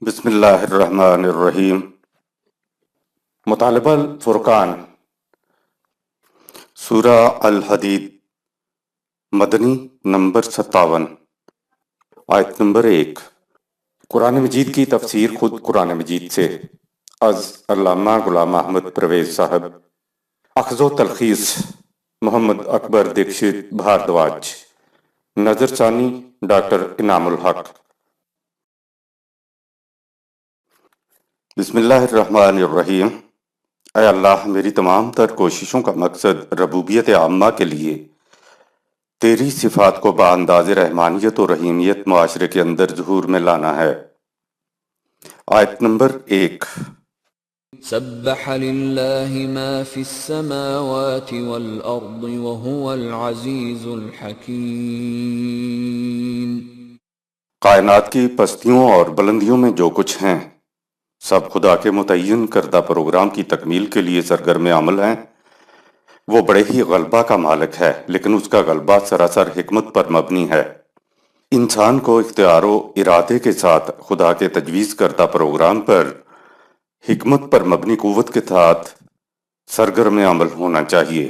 بسم اللہ الرحمن الرحیم۔ مطالبہ الفرقان، سورہ الحدید، مدنی نمبر 57، آیت نمبر 1۔ قرآن مجید کی تفسیر خود قرآن مجید سے، از علامہ غلام احمد پرویز صاحب، اخذ و تلخیص محمد اکبر دیکشت بھاردواج، نظر ثانی ڈاکٹر انعام الحق۔ بسم اللہ الرحمن الرحیم۔ اے اللہ، میری تمام تر کوششوں کا مقصد ربوبیت عامہ کے لیے تیری صفات کو بانداز رحمانیت و رحیمیت معاشرے کے اندر ظہور میں لانا ہے۔ آیت نمبر 1۔ سبح للہ ما فی السماوات والارض وهو العزیز الحکیم۔ کائنات کی پستیوں اور بلندیوں میں جو کچھ ہیں، سب خدا کے متعین کردہ پروگرام کی تکمیل کے لیے سرگرم عمل ہیں۔ وہ بڑے ہی غلبہ کا مالک ہے، لیکن اس کا غلبہ سراسر حکمت پر مبنی ہے۔ انسان کو اختیار و ارادے کے ساتھ خدا کے تجویز کردہ پروگرام پر حکمت پر مبنی قوت کے ساتھ سرگرم عمل ہونا چاہیے۔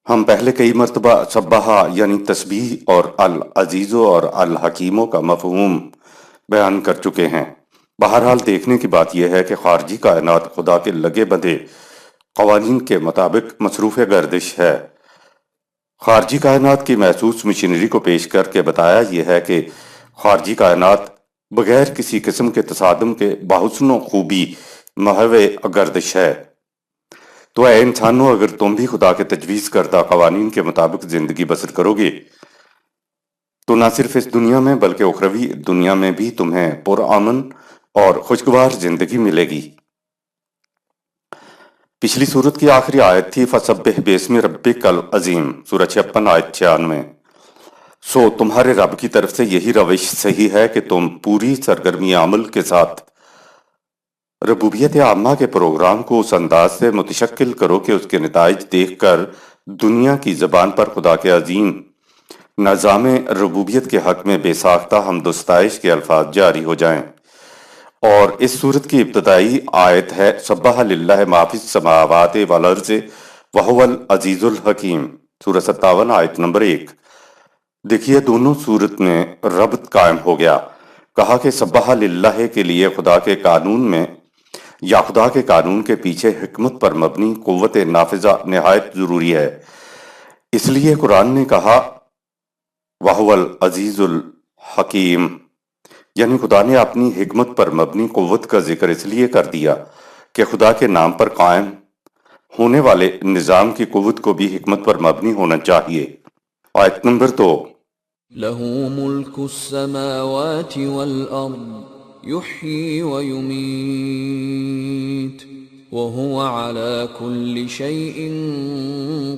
ہم پہلے کئی مرتبہ سبحہ یعنی تسبیح اور العزیز اور الحکیموں کا مفہوم بیان کر چکے ہیں۔ بہرحال دیکھنے کی بات یہ ہے کہ خارجی کائنات خدا کے لگے بندھے قوانین کے مطابق مصروف گردش ہے۔ خارجی کائنات کی محسوس مشینری کو پیش کر کے بتایا یہ ہے کہ خارجی کائنات بغیر کسی قسم کے تصادم کے بحسن و خوبی محو گردش ہے۔ تو اے انسانوں، اگر تم بھی خدا کے تجویز کردہ قوانین کے مطابق زندگی بسر کرو گے تو نہ صرف اس دنیا میں بلکہ اخروی دنیا میں بھی تمہیں پرامن اور خوشگوار زندگی ملے گی۔ پچھلی سورت کی آخری آیت تھی فَسَبِّحْ بِاسْمِ رَبِّكَ الْعَظِيمِ، سورہ 56 آیت 96۔ سو تمہارے رب کی طرف سے یہی روش صحیح ہے کہ تم پوری سرگرمی عمل کے ساتھ ربوبیت عامہ کے پروگرام کو اس انداز سے متشکل کرو کہ اس کے نتائج دیکھ کر دنیا کی زبان پر خدا کے عظیم نظام ربوبیت کے حق میں بے ساختہ حمد و ستائش کے الفاظ جاری ہو جائیں۔ اور اس سورت کی ابتدائی آیت ہے سبح للہ ما فی السماوات والارض وہو العزیز الحکیم، سورہ 57 آیت نمبر 1۔ دیکھیے دونوں سورت میں ربط قائم ہو گیا۔ کہا کہ سبح للہ کے لیے خدا کے قانون میں یا خدا کے قانون کے پیچھے حکمت پر مبنی قوت نافذہ نہایت ضروری ہے۔ اس لیے قرآن نے کہا وہو العزیز الحکیم، یعنی خدا نے اپنی حکمت پر مبنی قوت کا ذکر اس لیے کر دیا کہ خدا کے نام پر قائم ہونے والے نظام کی قوت کو بھی حکمت پر مبنی ہونا چاہیے۔ آیت نمبر 2۔ لہ ملک السماوات والارض یحیی ویمیت وہو علی کل شیء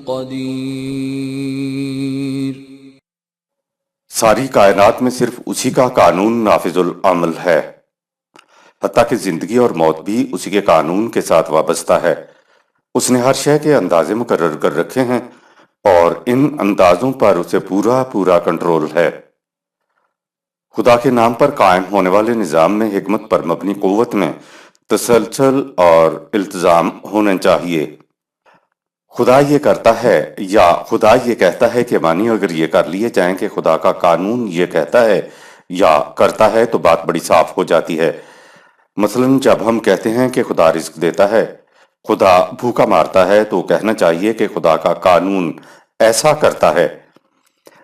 قدیر۔ ساری کائنات میں صرف اسی کا قانون نافذ العمل ہے، حتیٰ کہ زندگی اور موت بھی اسی کے قانون کے ساتھ وابستہ ہے۔ اس نے ہر شے کے اندازے مقرر کر رکھے ہیں اور ان اندازوں پر اسے پورا کنٹرول ہے۔ خدا کے نام پر قائم ہونے والے نظام میں حکمت پر مبنی قوت میں تسلسل اور التزام ہونا چاہیے۔ خدا یہ کرتا ہے یا خدا یہ کہتا ہے کہ معنی اگر یہ کر لیے جائیں کہ خدا کا قانون یہ کہتا ہے یا کرتا ہے تو بات بڑی صاف ہو جاتی ہے۔ مثلا جب ہم کہتے ہیں کہ خدا رزق دیتا ہے، خدا بھوکا مارتا ہے، تو کہنا چاہیے کہ خدا کا قانون ایسا کرتا ہے،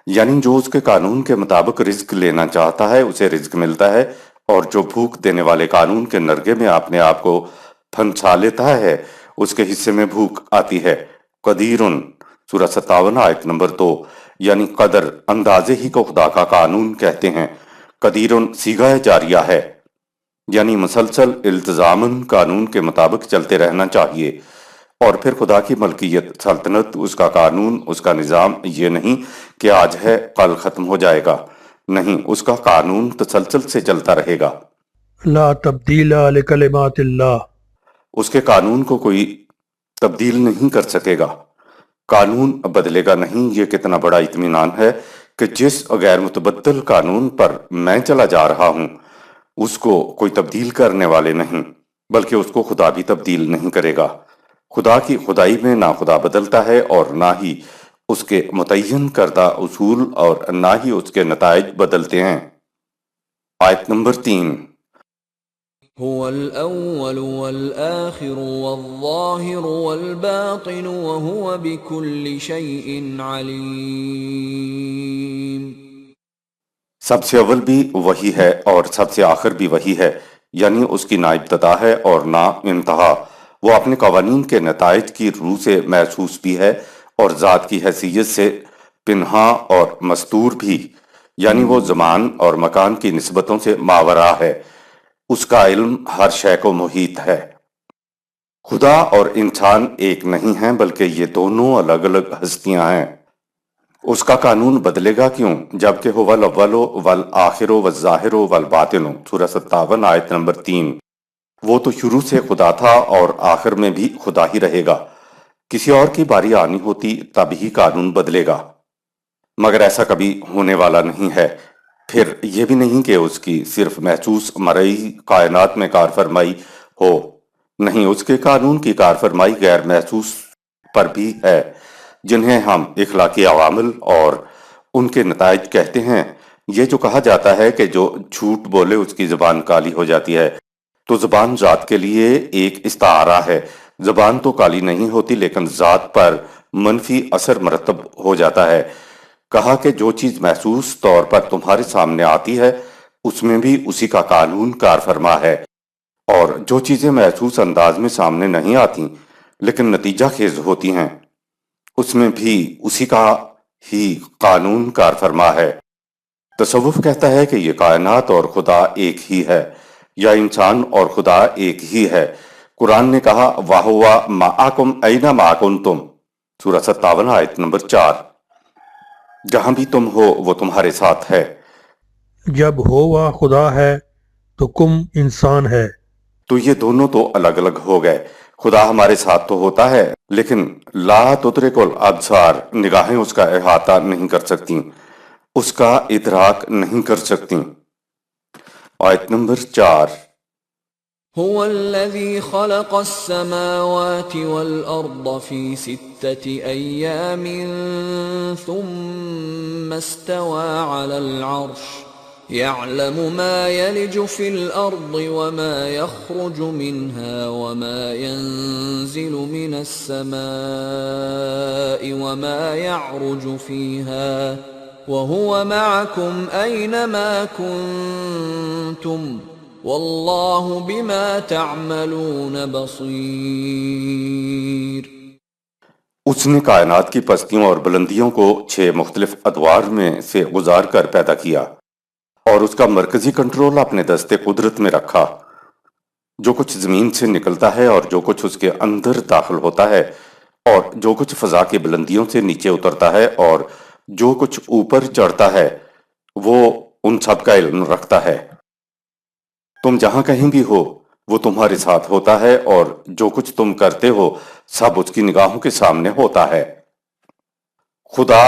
یعنی جو اس کے قانون کے مطابق رزق لینا چاہتا ہے اسے رزق ملتا ہے، اور جو بھوک دینے والے قانون کے نرگے میں اپنے آپ کو پھنسا لیتا ہے اس کے حصے میں بھوک آتی ہے۔ قدیرن، سورہ 57 آیت نمبر 2، یعنی قدر اندازے ہی کو خدا کا قانون کہتے ہیں۔ قدیرن صیغہ جاریہ ہے، یعنی مسلسل التزاماً قانون کے مطابق چلتے رہنا چاہیے۔ اور پھر خدا کی ملکیت، سلطنت، اس کا قانون، اس کا نظام یہ نہیں کہ آج ہے کل ختم ہو جائے گا، نہیں، اس کا قانون تسلسل سے چلتا رہے گا۔ لا تبدیل لکلمات اللہ، اس کے قانون کو کوئی تبدیل نہیں کر سکے گا، قانون بدلے گا نہیں۔ یہ کتنا بڑا اطمینان ہے کہ جس غیر متبدل قانون پر میں چلا جا رہا ہوں اس کو کوئی تبدیل کرنے والے نہیں، بلکہ اس کو خدا بھی تبدیل نہیں کرے گا۔ خدا کی خدائی میں نہ خدا بدلتا ہے اور نہ ہی اس کے متعین کردہ اصول اور نہ ہی اس کے نتائج بدلتے ہیں۔ آیت نمبر 3۔ هو الأول والآخر والظاهر والباطن وهو بكل شيء عليم۔ سب سے اول بھی وہی ہے اور سب سے آخر بھی وہی ہے، یعنی اس کی نہ ابتدا ہے اور نہ انتہا۔ وہ اپنے قوانین کے نتائج کی روح سے محسوس بھی ہے اور ذات کی حیثیت سے پنہاں اور مستور بھی، یعنی وہ زمان اور مکان کی نسبتوں سے ماورا ہے۔ اس کا علم ہر شے کو محیط ہے۔ خدا اور انسان ایک نہیں ہیں، بلکہ یہ دونوں الگ الگ ہستیاں ہیں۔ اس کا قانون بدلے گا کیوں؟ جبکہ هو الاول والآخر والظاہر والباطن، سورہ 57 آیت نمبر 3۔ وہ تو شروع سے خدا تھا اور آخر میں بھی خدا ہی رہے گا۔ کسی اور کی باری آنی ہوتی تب ہی قانون بدلے گا، مگر ایسا کبھی ہونے والا نہیں ہے۔ پھر یہ بھی نہیں کہ اس کی صرف محسوس مرئی کائنات میں کار فرمائی ہو، نہیں، اس کے قانون کی کار فرمائی غیر محسوس پر بھی ہے، جنہیں ہم اخلاقی عوامل اور ان کے نتائج کہتے ہیں۔ یہ جو کہا جاتا ہے کہ جو جھوٹ بولے اس کی زبان کالی ہو جاتی ہے، تو زبان ذات کے لیے ایک استعارہ ہے۔ زبان تو کالی نہیں ہوتی، لیکن ذات پر منفی اثر مرتب ہو جاتا ہے۔ کہا کہ جو چیز محسوس طور پر تمہارے سامنے آتی ہے اس میں بھی اسی کا قانون کار فرما ہے، اور جو چیزیں محسوس انداز میں سامنے نہیں آتی لیکن نتیجہ خیز ہوتی ہیں اس میں بھی اسی کا ہی قانون کار فرما ہے۔ تصوف کہتا ہے کہ یہ کائنات اور خدا ایک ہی ہے، یا انسان اور خدا ایک ہی ہے۔ قرآن نے کہا وَهُوَ مَعَكُمْ أَيْنَمَا كُنْتُمْ، سورہ 57 آیت نمبر 4۔ جہاں بھی تم ہو وہ تمہارے ساتھ ہے۔ جب ہوا خدا ہے تو کم انسان ہے۔ تو یہ دونوں تو الگ الگ ہو گئے۔ خدا ہمارے ساتھ تو ہوتا ہے، لیکن لا تدرک الابصار، نگاہیں اس کا احاطہ نہیں کر سکتی، اس کا ادراک نہیں کر سکتی۔ آیت نمبر 4۔ هو الذي خلق السماوات والأرض في 6 أيام ثم استوى على العرش يعلم ما يلج في الأرض وما يخرج منها وما ينزل من السماء وما يعرج فيها وهو معكم أينما كنتم واللہ بما تعملون بصیر۔ اس نے کائنات کی پستیوں اور بلندیوں کو 6 مختلف ادوار میں سے گزار کر پیدا کیا، اور اس کا مرکزی کنٹرول اپنے دست قدرت میں رکھا۔ جو کچھ زمین سے نکلتا ہے اور جو کچھ اس کے اندر داخل ہوتا ہے، اور جو کچھ فضا کی بلندیوں سے نیچے اترتا ہے اور جو کچھ اوپر چڑھتا ہے، وہ ان سب کا علم رکھتا ہے۔ تم جہاں کہیں بھی ہو وہ تمہارے ساتھ ہوتا ہے، اور جو کچھ تم کرتے ہو سب اس کی نگاہوں کے سامنے ہوتا ہے۔ خدا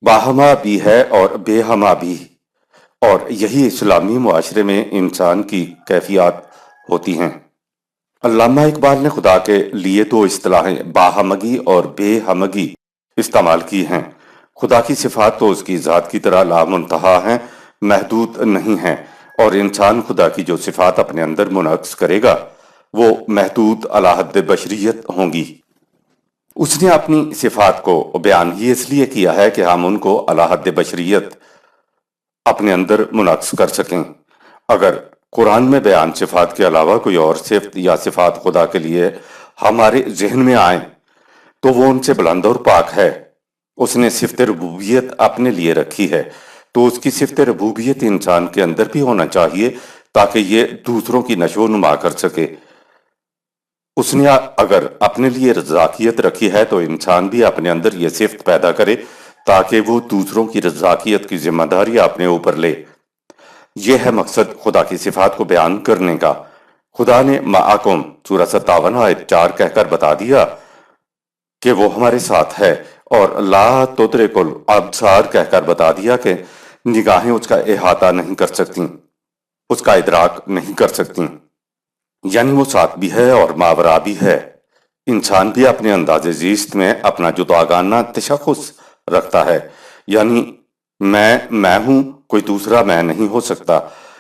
باہما بھی ہے اور بے ہما بھی، اور یہی اسلامی معاشرے میں انسان کی کیفیات ہوتی ہیں۔ علامہ اقبال نے خدا کے لیے 2 اصطلاحیں باہمگی اور بے ہمگی استعمال کی ہیں۔ خدا کی صفات تو اس کی ذات کی طرح لامنتہا ہیں، محدود نہیں ہیں، اور انسان خدا کی جو صفات اپنے اندر منعکس کرے گا وہ محدود علی حد بشریت ہوں گی۔ اس نے اپنی صفات کو بیان ہی اس لیے کیا ہے کہ ہم ان کو علی حد بشریت اپنے اندر منعکس کر سکیں۔ اگر قرآن میں بیان صفات کے علاوہ کوئی اور صفت یا صفات خدا کے لیے ہمارے ذہن میں آئیں تو وہ ان سے بلند اور پاک ہے۔ اس نے صفت ربوبیت اپنے لیے رکھی ہے، تو اس کی صفت ربوبیت انسان کے اندر بھی ہونا چاہیے تاکہ یہ دوسروں کی نشو و نما کر سکے۔ اس نے اگر اپنے لیے رزاقیت رکھی ہے تو انسان بھی اپنے اندر یہ صفت پیدا کرے تاکہ وہ دوسروں کی رزاقیت کی ذمہ داری اپنے اوپر لے۔ یہ ہے مقصد خدا کی صفات کو بیان کرنے کا۔ خدا نے معکم سورہ 57 آیت 4 کہہ کر بتا دیا کہ وہ ہمارے ساتھ ہے، اور لا تدرک الابصار کہہ کر بتا دیا کہ نگاہیں اس کا احاطہ نہیں کر سکتی۔ اس کا ادراک نہیں کر سکتی، یعنی وہ ساتھ بھی ہے اور ماورا بھی ہے۔ انسان بھی اپنے انداز زیست میں اپنا جداگانہ تشخص رکھتا ہے، یعنی میں ہوں، کوئی دوسرا میں نہیں ہو سکتا۔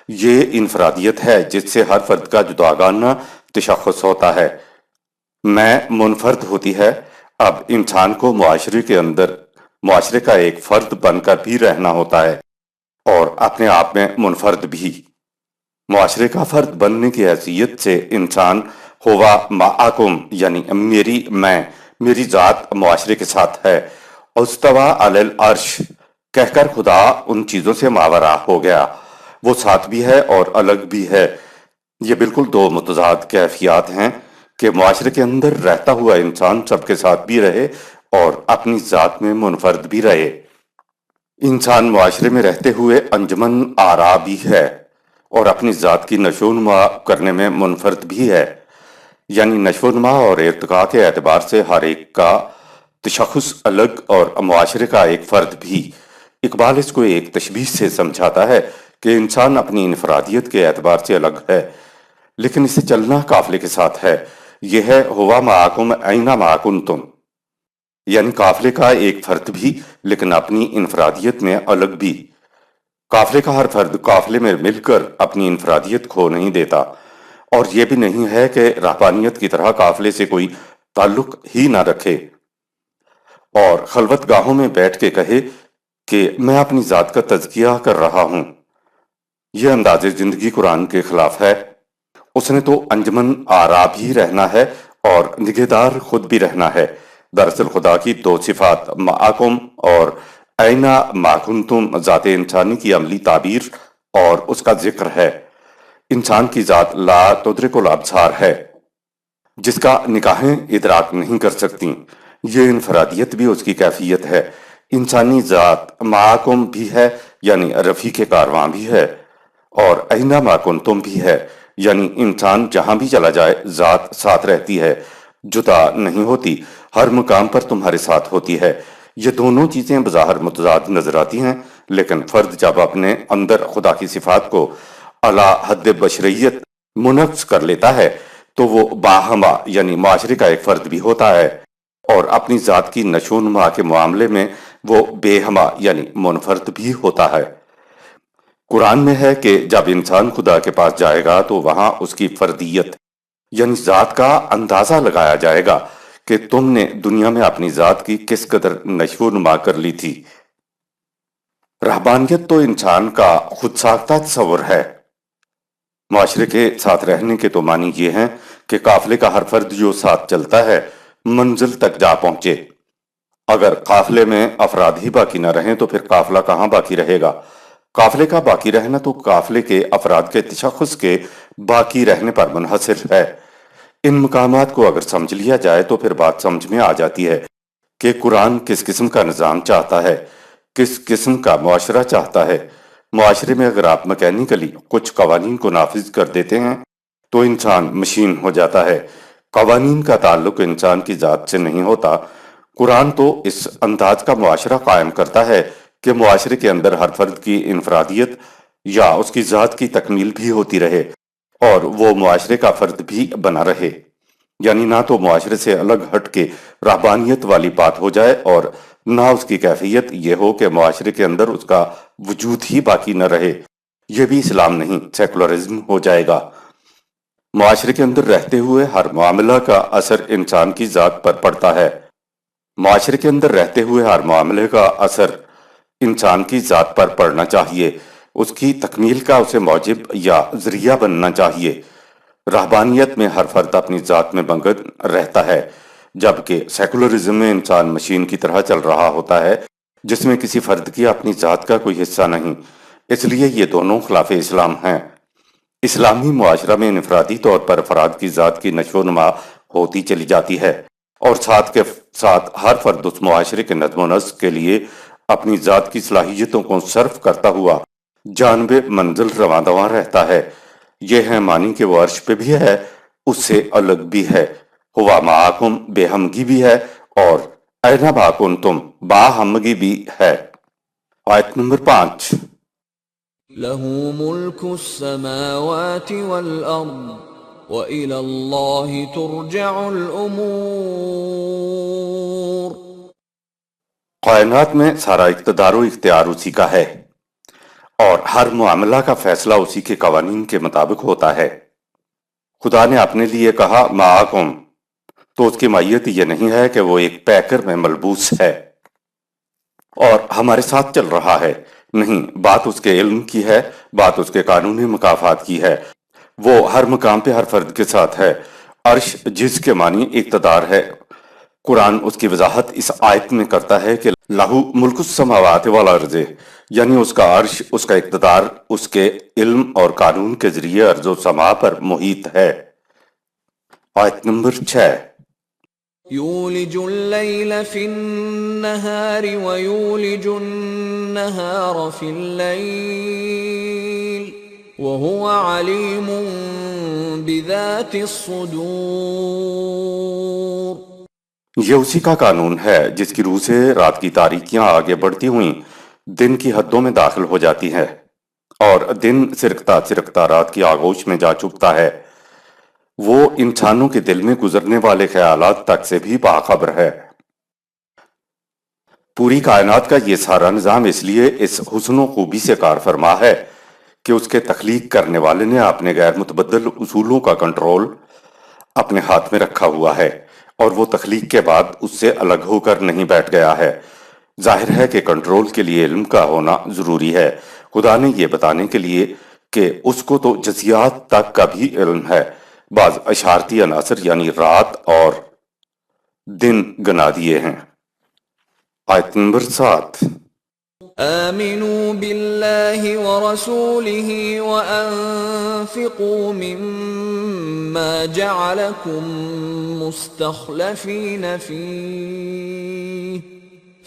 یہ انفرادیت ہے جس سے ہر فرد کا جداگانہ تشخص ہوتا ہے۔ میں منفرد ہوتی ہے۔ اب انسان کو معاشرے کے اندر معاشرے کا ایک فرد بن کر بھی رہنا ہوتا ہے اور اپنے آپ میں منفرد بھی۔ معاشرے کا فرد بننے کی حیثیت سے انسان ہوا معکم، یعنی میری ذات معاشرے کے ساتھ ہے۔ استویٰ علی العرش کہہ کر خدا ان چیزوں سے ماورا ہو گیا، وہ ساتھ بھی ہے اور الگ بھی ہے۔ یہ بالکل دو متضاد کیفیات ہیں کہ معاشرے کے اندر رہتا ہوا انسان سب کے ساتھ بھی رہے اور اپنی ذات میں منفرد بھی رہے۔ انسان معاشرے میں رہتے ہوئے انجمن آرا بھی ہے اور اپنی ذات کی نشو و نما کرنے میں منفرد بھی ہے، یعنی نشو و نما اور ارتقاء کے اعتبار سے ہر ایک کا تشخص الگ اور معاشرے کا ایک فرد بھی۔ اقبال اس کو ایک تشبیہ سے سمجھاتا ہے کہ انسان اپنی انفرادیت کے اعتبار سے الگ ہے، لیکن اسے چلنا قافلے کے ساتھ ہے۔ یہ ہے ہوا معکم اینا ما کنتم، یعنی قافلے کا ایک فرد بھی لیکن اپنی انفرادیت میں الگ بھی۔ قافلے کا ہر فرد قافلے میں مل کر اپنی انفرادیت کھو نہیں دیتا، اور یہ بھی نہیں ہے کہ رہبانیت کی طرح قافلے سے کوئی تعلق ہی نہ رکھے اور خلوت گاہوں میں بیٹھ کے کہے کہ میں اپنی ذات کا تزکیہ کر رہا ہوں۔ یہ انداز زندگی قرآن کے خلاف ہے۔ اس نے تو انجمن آرا بھی رہنا ہے اور نگہدار خود بھی رہنا ہے۔ دراصل خدا کی دو صفات معکم اور اینا ما کنتم ذات انسانی کی عملی تعبیر اور اس کا ذکر ہے۔ انسان کی ذات لا تدرک الابصار ہے، جس کا نگاہیں ادراک نہیں کر سکتی۔ یہ انفرادیت بھی اس کی کیفیت ہے۔ انسانی ذات معکم بھی ہے، یعنی رفیق کارواں بھی ہے، اور اینا ما کنتم بھی ہے، یعنی انسان جہاں بھی چلا جائے ذات ساتھ رہتی ہے، جدا نہیں ہوتی، ہر مقام پر تمہارے ساتھ ہوتی ہے۔ یہ دونوں چیزیں بظاہر متضاد نظر آتی ہیں، لیکن فرد جب اپنے اندر خدا کی صفات کو اعلی حد بشریت منعکس کر لیتا ہے تو وہ باہما یعنی معاشرے کا ایک فرد بھی ہوتا ہے، اور اپنی ذات کی نشو و نما کے معاملے میں وہ بے ہما یعنی منفرد بھی ہوتا ہے۔ قرآن میں ہے کہ جب انسان خدا کے پاس جائے گا تو وہاں اس کی فردیت یعنی ذات کا اندازہ لگایا جائے گا کہ تم نے دنیا میں اپنی ذات کی کس قدر نشو و نما کر لی تھی۔ رہبانیت تو انسان کا خود ساختہ تصور ہے۔ معاشرے کے ساتھ رہنے کے تو معنی یہ ہیں کہ قافلے کا ہر فرد جو ساتھ چلتا ہے منزل تک جا پہنچے۔ اگر قافلے میں افراد ہی باقی نہ رہیں تو پھر قافلہ کہاں باقی رہے گا؟ قافلے کا باقی رہنا تو قافلے کے افراد کے تشخص کے باقی رہنے پر منحصر ہے۔ ان مقامات کو اگر سمجھ لیا جائے تو پھر بات سمجھ میں آ جاتی ہے کہ قرآن کس قسم کا نظام چاہتا ہے، کس قسم کا معاشرہ چاہتا ہے۔ معاشرے میں اگر آپ میکینیکلی کچھ قوانین کو نافذ کر دیتے ہیں تو انسان مشین ہو جاتا ہے۔ قوانین کا تعلق انسان کی ذات سے نہیں ہوتا۔ قرآن تو اس انداز کا معاشرہ قائم کرتا ہے کہ معاشرے کے اندر ہر فرد کی انفرادیت یا اس کی ذات کی تکمیل بھی ہوتی رہے اور وہ معاشرے کا فرد بھی بنا رہے، یعنی نہ تو معاشرے سے الگ ہٹ کے رہبانیت والی بات ہو جائے اور نہ اس کی کیفیت یہ ہو کہ معاشرے کے اندر اس کا وجود ہی باقی نہ رہے۔ یہ بھی اسلام نہیں، سیکولرزم ہو جائے گا۔ معاشرے کے اندر رہتے ہوئے ہر معاملہ کا اثر انسان کی ذات پر پڑتا ہے۔ معاشرے کے اندر رہتے ہوئے ہر معاملے کا اثر انسان کی ذات پر پڑنا چاہیے، اس کی تکمیل کا اسے موجب یا ذریعہ بننا چاہیے۔ رہبانیت میں ہر فرد اپنی ذات میں مگن رہتا ہے، جبکہ سیکولرزم میں انسان مشین کی طرح چل رہا ہوتا ہے جس میں کسی فرد کی اپنی ذات کا کوئی حصہ نہیں۔ اس لیے یہ دونوں خلاف اسلام ہیں۔ اسلامی معاشرہ میں انفرادی طور پر افراد کی ذات کی نشو و نما ہوتی چلی جاتی ہے، اور ساتھ کے ساتھ ہر فرد اس معاشرے کے نظم و نسق کے لیے اپنی ذات کی صلاحیتوں کو صرف کرتا ہوا جانب منزل رواں دواں رہتا ہے۔ یہ ہے معنی کہ وہ عرش پہ بھی ہے، اس سے الگ بھی ہے، ہوا معاکم بے ہمگی بھی ہے، اور اینا ما کنتم با ہمگی بھی ہے۔ آیت نمبر 5۔ له ملك السماوات والأرض وإلى الله ترجع الأمور۔ کائنات میں سارا اقتدار و اختیار اسی کا ہے اور ہر معاملہ کا فیصلہ اسی کے قوانین کے مطابق ہوتا ہے۔ خدا نے اپنے لیے کہا معاکم، تو اس کی مائیت یہ نہیں ہے کہ وہ ایک پیکر میں ملبوس ہے اور ہمارے ساتھ چل رہا ہے، نہیں، بات اس کے علم کی ہے، بات اس کے قانونی مکافات کی ہے۔ وہ ہر مقام پہ ہر فرد کے ساتھ ہے۔ عرش جس کے معنی اقتدار ہے، قرآن اس کی وضاحت اس آیت میں کرتا ہے کہ لہو ملک السماوات والارض، یعنی اس کا عرش، اس کا اقتدار اس کے علم اور قانون کے ذریعے ارض و سما پر محیط ہے۔ آیت نمبر 6۔ يولج الليل في النهار ويولج النهار في الليل وهو عليم بذات الصدور۔ یہ اسی کا قانون ہے جس کی روح سے رات کی تاریکیاں آگے بڑھتی ہوئیں دن کی حدوں میں داخل ہو جاتی ہیں اور دن سرکتا سرکتا رات کی آغوش میں جا چکتا ہے۔ وہ انسانوں کے دل میں گزرنے والے خیالات تک سے بھی باخبر ہے۔ پوری کائنات کا یہ سارا نظام اس لیے اس حسن و خوبی سے کار فرما ہے کہ اس کے تخلیق کرنے والے نے اپنے غیر متبدل اصولوں کا کنٹرول اپنے ہاتھ میں رکھا ہوا ہے اور وہ تخلیق کے بعد اس سے الگ ہو کر نہیں بیٹھ گیا ہے۔ ظاہر ہے کہ کنٹرول کے لیے علم کا ہونا ضروری ہے۔ خدا نے یہ بتانے کے لیے کہ اس کو تو جزیات تک کا بھی علم ہے، بعض اشارتی عناصر یعنی رات اور دن گنا دیے ہیں۔ آیت نمبر 7۔ آمنوا بالله ورسوله وأنفقوا مما جعلكم مستخلفين فيه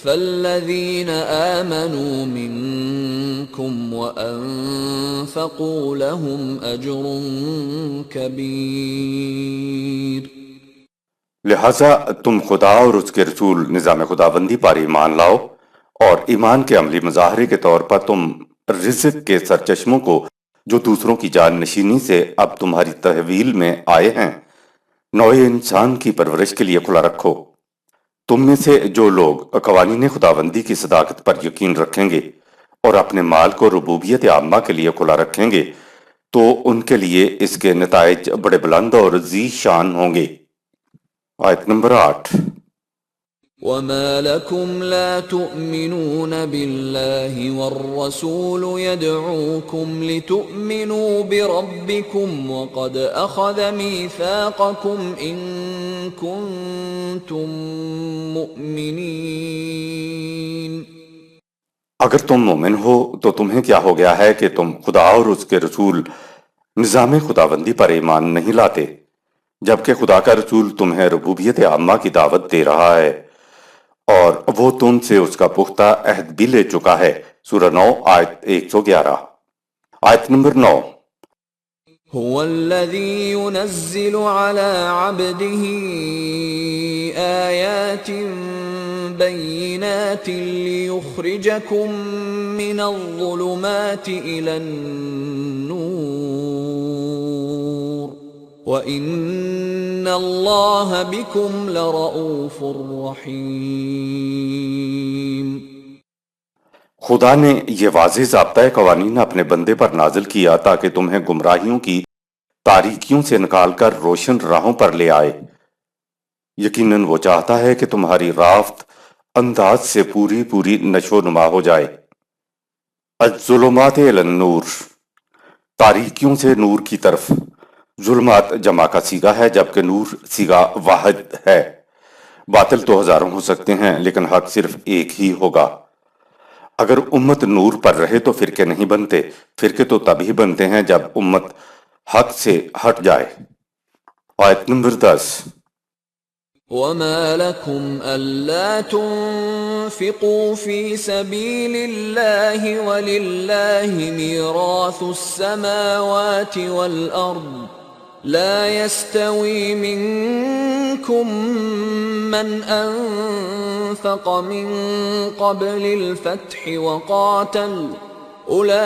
فالذين آمنوا منكم وأنفقوا لهم أجر كبير۔ لہٰذا تم خدا اور اس کے رسول نظام خداوندی پر ایمان لاؤ اور ایمان کے عملی مظاہرے کے طور پر تم رزق کے سرچشموں کو جو دوسروں کی جان نشینی سے اب تمہاری تحویل میں آئے ہیں نوع انسان کی پرورش کے لیے کھلا رکھو۔ تم میں سے جو لوگ قوانین خداوندی کی صداقت پر یقین رکھیں گے اور اپنے مال کو ربوبیت عامہ کے لیے کھلا رکھیں گے تو ان کے لیے اس کے نتائج بڑے بلند اور ذی شان ہوں گے۔ آیت نمبر 8۔ وما لكم لا تؤمنون بالله والرسول يدعوكم لتؤمنوا بربكم وقد أخذ ميثاقكم إن كنتم مؤمنين۔ اگر تم مومن ہو تو تمہیں کیا ہو گیا ہے کہ تم خدا اور اس کے رسول نظام خداوندی پر ایمان نہیں لاتے جبکہ خدا کا رسول تمہیں ربوبیت عامہ کی دعوت دے رہا ہے اور وہ تم سے اس کا پختہ عہد بھی لے چکا ہے۔ سورہ 9 آیت 111۔ آیت نمبر 9۔ هو الذي ينزل على عبده آيات بينات ليخرجكم من الظلمات إلى النور وَإِنَّ اللَّهَ بِكُمْ لَرَؤُوفٌ رَحِيمٌ۔ خدا نے یہ واضح ضابطۂ قوانین اپنے بندے پر نازل کیا تاکہ تمہیں گمراہیوں کی تاریکیوں سے نکال کر روشن راہوں پر لے آئے۔ یقیناً وہ چاہتا ہے کہ تمہاری رافت انداز سے پوری پوری نشو و نما ہو جائے۔ الظلمات الی النور، تاریکیوں سے نور کی طرف۔ ظلمات جمع کا صیغہ ہے جبکہ نور صیغہ واحد ہے۔ باطل تو ہزاروں ہو سکتے ہیں لیکن حق صرف ایک ہی ہوگا۔ اگر امت نور پر رہے تو فرقے نہیں بنتے، فرقے تو تبھی بنتے ہیں جب امت حق سے ہٹ جائے۔ آیت نمبر 10۔ وَمَا لَكُمْ أَلَّا تُنْفِقُوا فِي سَبِيلِ اللَّهِ وَلِلَّهِ مِيرَاثُ السَّمَاوَاتِ وَالْأَرْضِ لَا يَسْتَوِي مِنْكُمْ مَنْ أَنْفَقَ مِنْ قَبْلِ الْفَتْحِ أولئك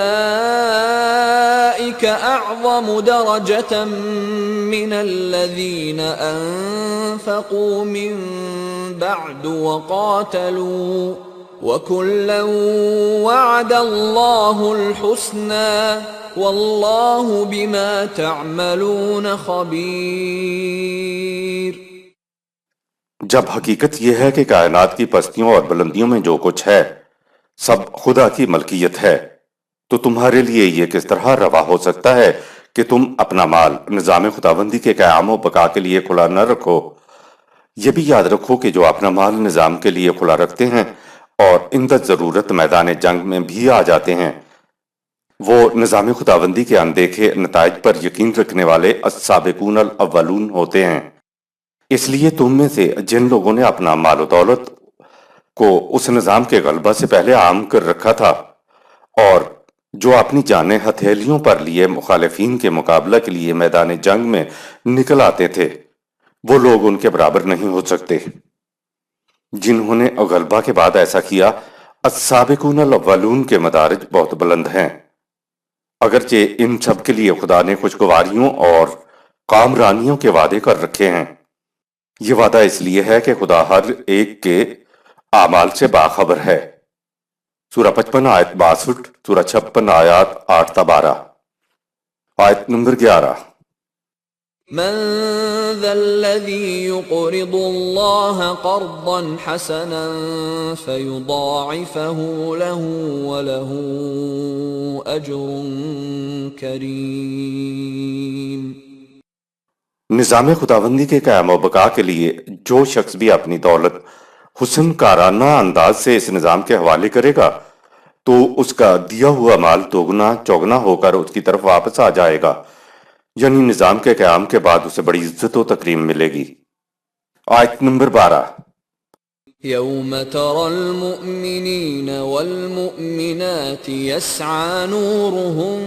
أعظم درجة من الذين أنفقوا من بعد وقاتلوا وكلا وعد الله الحسنى والله بما تعملون خبير۔ جب حقیقت یہ ہے کہ کائنات کی پستیوں اور بلندیوں میں جو کچھ ہے سب خدا کی ملکیت ہے، تو تمہارے لیے یہ کس طرح روا ہو سکتا ہے کہ تم اپنا مال نظام خداوندی کے قیام و بقا کے لیے کھلا نہ رکھو؟ یہ بھی یاد رکھو کہ جو اپنا مال نظام کے لیے کھلا رکھتے ہیں اور اندر ضرورت میدان جنگ میں بھی آ جاتے ہیں، وہ نظام خداوندی کے اندیکھے نتائج پر یقین رکھنے والے السابقون الاولون ہوتے ہیں۔ اس لیے تم میں سے جن لوگوں نے اپنا مال و دولت کو اس نظام کے غلبہ سے پہلے عام کر رکھا تھا اور جو اپنی جانیں ہتھیلیوں پر لیے مخالفین کے مقابلہ کے لیے میدان جنگ میں نکل آتے تھے، وہ لوگ ان کے برابر نہیں ہو سکتے۔ جنہوں نے غلبہ کے بعد ایسا کیا، السابقون الاولون کے مدارج بہت بلند ہیں، اگرچہ ان سب کے لیے خدا نے خوشگواریوں اور کامرانیوں کے وعدے کر رکھے ہیں۔ یہ وعدہ اس لیے ہے کہ خدا ہر ایک کے اعمال سے باخبر ہے۔ سورہ 55 آیت 62، سورہ 56 آیات 8 تا 12۔ آیت نمبر 11۔ من ذا الذي يقرض الله قرضا حسنا فيضاعفه له وله أجر كريم۔ نظام خداوندی کے قیام و بقا کے لیے جو شخص بھی اپنی دولت حسن کارانہ انداز سے اس نظام کے حوالے کرے گا تو اس کا دیا ہوا مال دوگنا چوگنا ہو کر اس کی طرف واپس آ جائے گا، یعنی نظام کے قیام کے بعد اسے بڑی عزت و تکریم ملے گی۔ آیت نمبر 12۔ يوم ترى المؤمنين والمؤمنات يسعى نورهم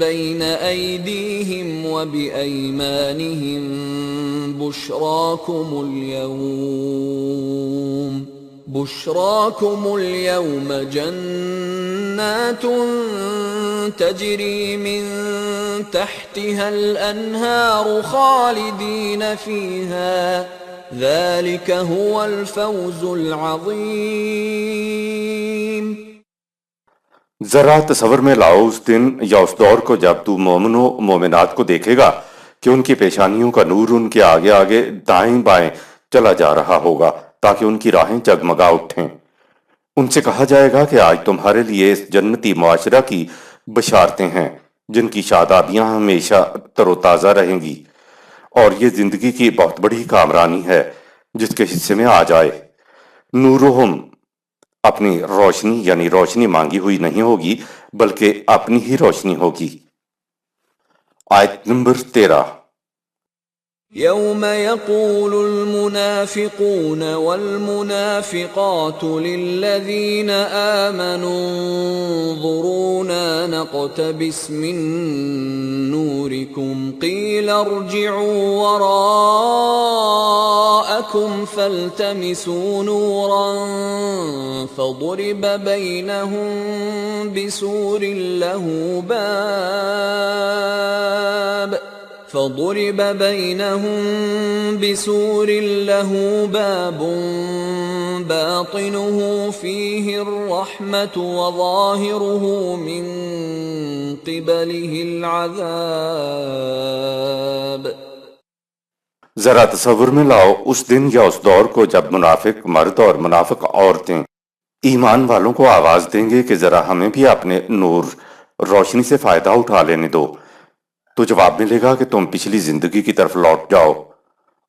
بين أيديهم وبأيمانهم بشراكم اليوم جنات تجري من تحتها الأنهار خالدين فيها ذلك هو الفوز العظيم۔ ذرا تصور میں لاؤ اس دن یا اس دور کو جب تو مومنوں مومنات کو دیکھے گا کہ ان کی پیشانیوں کا نور ان کے آگے آگے دائیں بائیں چلا جا رہا ہوگا تاکہ ان کی راہیں جگمگا اٹھیں۔ ان سے کہا جائے گا کہ آج تمہارے لیے اس جنتی معاشرہ کی بشارتیں ہیں جن کی شادابیاں ہمیشہ تر و تازہ رہیں گی، اور یہ زندگی کی بہت بڑی کامرانی ہے جس کے حصے میں آ جائے۔ نورہم، اپنی روشنی یعنی روشنی مانگی ہوئی نہیں ہوگی بلکہ اپنی ہی روشنی ہوگی۔ آیت نمبر 13۔ يوم يقول المنافقون والمنافقات للذين آمنوا انظرونا نقتبس من نوركم قيل ارجعوا وراءكم فالتمسوا نورا فضرب بينهم بسور له باب باطنه فيه الرحمة وظاهره من قبله العذاب۔ ذرا تصور میں لاؤ اس دن یا اس دور کو جب منافق مرد اور منافق عورتیں ایمان والوں کو آواز دیں گے کہ ذرا ہمیں بھی اپنے نور روشنی سے فائدہ اٹھا لینے دو، تو جواب ملے گا کہ تم پچھلی زندگی کی طرف لوٹ جاؤ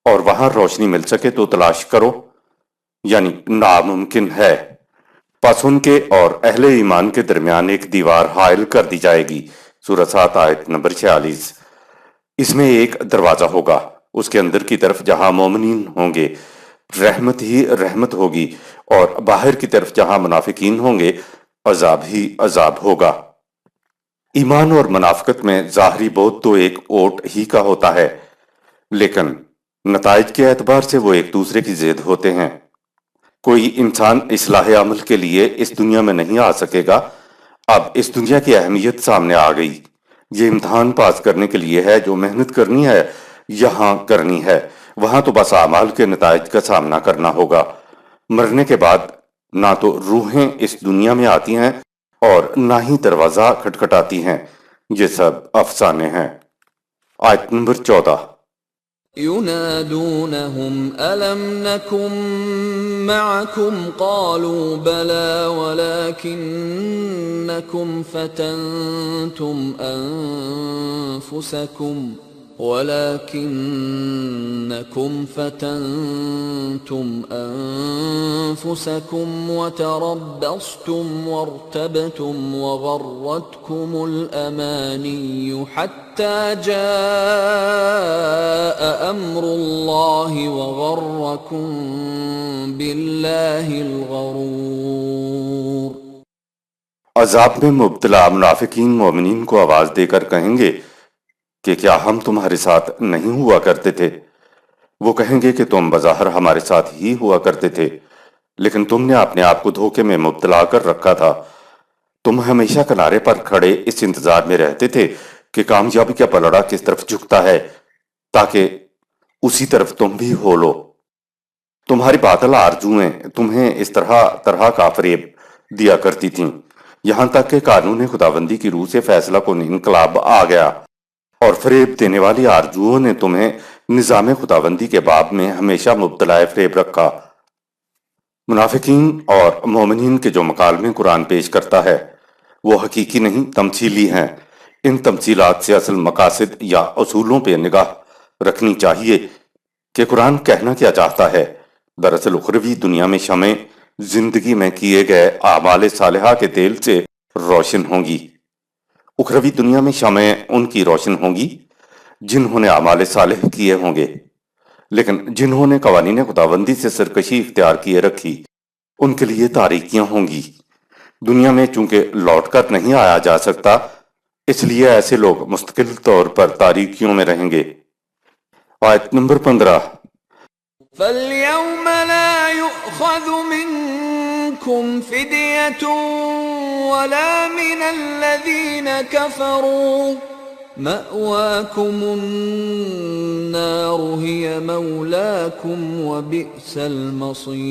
اور وہاں روشنی مل سکے تو تلاش کرو، یعنی ناممکن ہے۔ پس ان کے اور اہل ایمان کے درمیان ایک دیوار حائل کر دی جائے گی۔ سورہ 7 آیت نمبر 46۔ اس میں ایک دروازہ ہوگا، اس کے اندر کی طرف جہاں مومنین ہوں گے رحمت ہی رحمت ہوگی، اور باہر کی طرف جہاں منافقین ہوں گے عذاب ہی عذاب ہوگا۔ ایمان اور منافقت میں ظاہری بعد تو ایک اوٹ ہی کا ہوتا ہے، لیکن نتائج کے اعتبار سے وہ ایک دوسرے کی ضد ہوتے ہیں۔ کوئی انسان اصلاح عمل کے لیے اس دنیا میں نہیں آ سکے گا اب اس دنیا کی اہمیت سامنے آ گئی۔ یہ امتحان پاس کرنے کے لیے ہے، جو محنت کرنی ہے یہاں کرنی ہے، وہاں تو بس اعمال کے نتائج کا سامنا کرنا ہوگا۔ مرنے کے بعد نہ تو روحیں اس دنیا میں آتی ہیں اور نہ ہی دروازہ کھٹکھٹاتی ہیں، یہ سب افسانے ہیں۔ آیت نمبر 14۔ ينادونهم ألم نكن معكم قالوا بلى ولكنكم فتنتم أنفسكم وتربصتم وارتبتم وغرتكم الأماني حتى جاء أمر الله وغركم بالله الغرور۔ عذاب میں مبتلا منافقین مومنین کو آواز دے کر کہیں گے کہ کیا ہم تمہارے ساتھ نہیں ہوا کرتے تھے؟ وہ کہیں گے کہ تم بظاہر ہمارے ساتھ ہی ہوا کرتے تھے، لیکن تم نے اپنے آپ کو دھوکے میں مبتلا کر رکھا تھا۔ تم ہمیشہ کنارے پر کھڑے اس انتظار میں رہتے تھے کہ کامیابی کا پلڑا کس طرف جھکتا ہے تاکہ اسی طرف تم بھی ہو لو۔ تمہاری باطل آرزویں تمہیں اس طرح کا فریب دیا کرتی تھیں، یہاں تک کہ قانون خداوندی کی روح سے فیصلہ کن انقلاب آ گیا اور فریب دینے والی آرزوؤں نے تمہیں نظام خداوندی کے باب میں ہمیشہ مبتلا فریب رکھا۔ منافقین اور مومنین کے جو مکالمے قرآن پیش کرتا ہے وہ حقیقی نہیں، تمثیلی ہیں۔ ان تمثیلات سے اصل مقاصد یا اصولوں پہ نگاہ رکھنی چاہیے کہ قرآن کہنا کیا چاہتا ہے۔ دراصل اخروی دنیا میں شمعیں زندگی میں کیے گئے اعمال صالحہ کے تیل سے روشن ہوں گی۔ اخروی دنیا میں شمعیں ان کی روشن ہوں گی جنہوں نے اعمال صالح کیے ہوں گے، لیکن جنہوں نے قوانین خداوندی سے سرکشی اختیار کیے رکھی ان کے لیے تاریکیاں ہوں گی۔ دنیا میں چونکہ لوٹ کر نہیں آیا جا سکتا، اس لیے ایسے لوگ مستقل طور پر تاریکیوں میں رہیں گے۔ آیت نمبر 15۔ فَالْيَوْمَ لَا يُؤْخَذُ مِنْكُمْ فِدْيَةٌ وَلَا مِنَ الَّذِينَ كَفَرُوا مَأْوَاكُمُ النَّارُ هِيَ مَوْلَاكُمْ وَبِئْسَ الْمَصِيرُ۔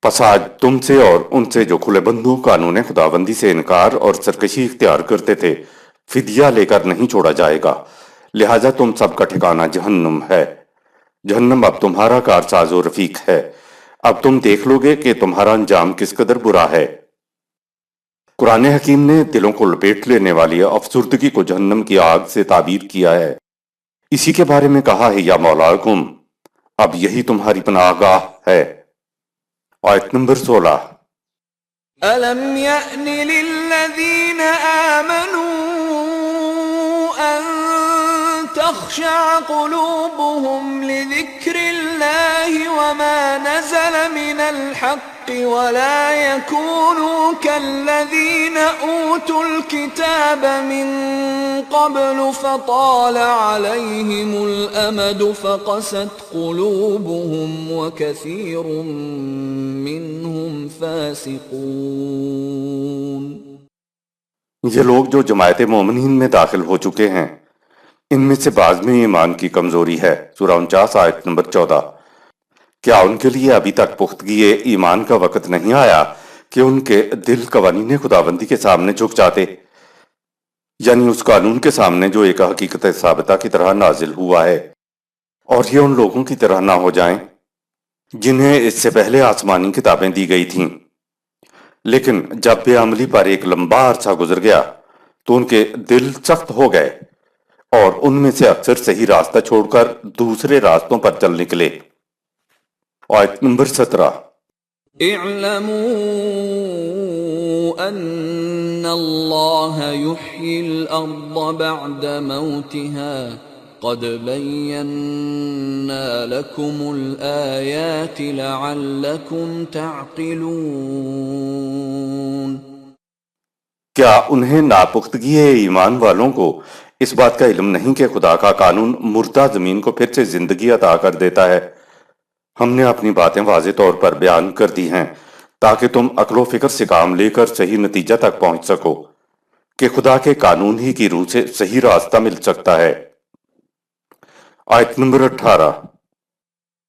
پس آج تم سے اور ان سے جو کھلے بندوں قانون خداوندی سے انکار اور سرکشی اختیار کرتے تھے فدیہ لے کر نہیں چھوڑا جائے گا، لہٰذا تم سب کا ٹھکانہ جہنم ہے۔ جہنم اب تمہارا کارساز و رفیق ہے۔ اب تم دیکھ لو گے کہ تمہارا انجام کس قدر برا ہے۔ قرآن حکیم نے دلوں کو لپیٹ لینے والی افسردگی کو جہنم کی آگ سے تعبیر کیا ہے۔ اسی کے بارے میں کہا ہے یا مولاکم، اب یہی تمہاری پناہ گاہ ہے۔ آیت نمبر 16۔ أَلَمْ يَأْنِ لِلَّذِينَ آمَنُوا أَن تَخْشَعَ قُلُوبُهُمْ لِذِكْرِ اللَّهِ وَمَا نَزَلَ مِنَ الْحَقِّ وَلَا يَكُونُوا كَالَّذِينَ أُوتُوا الْكِتَابَ مِن قَبْلُ فَطَالَ عَلَيْهِمُ الْأَمَدُ فَقَسَتْ قُلُوبُهُمْ وَكَثِيرٌ مِّنْهُمْ فَاسِقُونَ۔ یہ لوگ جو جماعت مومنین میں داخل ہو چکے ہیں، ان میں سے بعض میں ایمان کی کمزوری ہے۔ سورہ 49 آیت نمبر 14۔ کیا ان کے لیے ابھی تک پختگی ایمان کا وقت نہیں آیا کہ ان کے دل قوانین خداوندی کے سامنے جھک جاتے، یعنی اس قانون کے سامنے جو ایک حقیقت ثابتہ کی طرح نازل ہوا ہے، اور یہ ان لوگوں کی طرح نہ ہو جائیں جنہیں اس سے پہلے آسمانی کتابیں دی گئی تھیں، لیکن جب بے عملی پر ایک لمبا عرصہ گزر گیا تو ان کے دل سخت ہو گئے اور ان میں سے اکثر صحیح راستہ چھوڑ کر دوسرے راستوں پر چل نکلے۔ آیت نمبر 17۔ اعلموا ان اللہ یحیی الارض بعد موتها قد بینا لکم الآیات لعلکم تعقلون۔ کیا انہیں ناپختگی ایمان والوں کو اس بات کا علم نہیں کہ خدا کا قانون مردہ زمین کو پھر سے زندگی عطا کر دیتا ہے؟ ہم نے اپنی باتیں واضح طور پر بیان کر دی ہیں تاکہ تم عقل و فکر سے کام لے کر صحیح نتیجہ تک پہنچ سکو کہ خدا کے قانون ہی کی روح سے صحیح راستہ مل سکتا ہے۔ آیت نمبر 18۔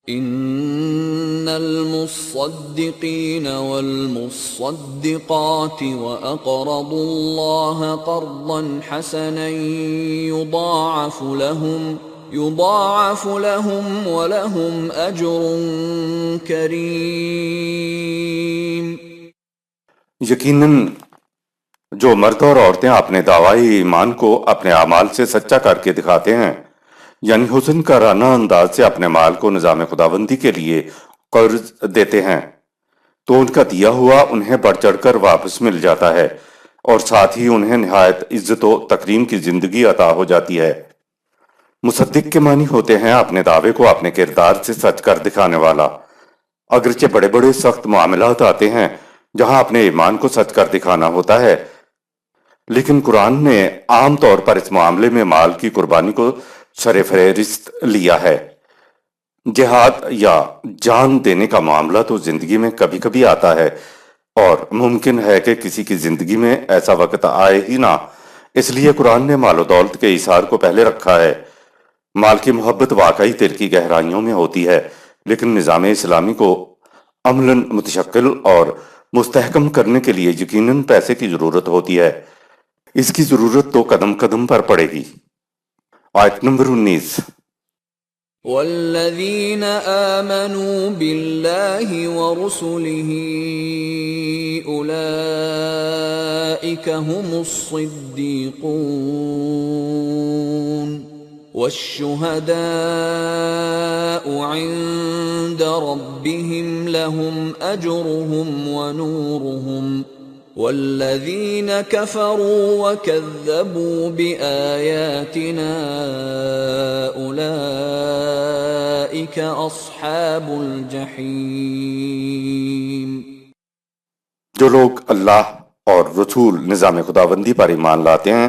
ان المصدقین والمصدقات واقرضوا الله قرضا حسنا يضاعف لهم ولهم اجر کریم۔ یقیناً جو مرد اور عورتیں اپنے دعوی ایمان کو اپنے اعمال سے سچا کر کے دکھاتے ہیں، یعنی حسن کارانہ انداز سے اپنے مال کو نظام خداوندی کے لیے قرض دیتے ہیں، تو ان کا دیا ہوا انہیں بڑھ چڑھ کر واپس مل جاتا ہے، اور ساتھ ہی انہیں نہایت عزت و تکریم کی زندگی عطا ہو جاتی ہے۔ مصدق کے معنی ہوتے ہیں اپنے دعوے کو اپنے کردار سے سچ کر دکھانے والا۔ اگرچہ بڑے بڑے سخت معاملات آتے ہیں جہاں اپنے ایمان کو سچ کر دکھانا ہوتا ہے، لیکن قرآن نے عام طور پر اس معاملے میں مال کی قربانی کو سر فہرست لیا ہے۔ جہاد یا جان دینے کا معاملہ تو زندگی میں کبھی کبھی آتا ہے، اور ممکن ہے کہ کسی کی زندگی میں ایسا وقت آئے ہی نہ، اس لیے قرآن نے مال و دولت کے ایثار کو پہلے رکھا ہے۔ مال کی محبت واقعی دل کی گہرائیوں میں ہوتی ہے، لیکن نظام اسلامی کو عملاً متشکل اور مستحکم کرنے کے لیے یقیناً پیسے کی ضرورت ہوتی ہے۔ اس کی ضرورت تو قدم قدم پر پڑے گی۔ آیت نمبر 19۔ والذین آمنوا باللہ ورسلہ اولئک هم الصدیقون والشهداء عند ربهم لهم أجرهم ونورهم والذين كفروا وكذبوا بآياتنا أولئك أصحاب الجحيم۔ جو لوگ اللہ اور رسول نظام خداوندی پر ایمان لاتے ہیں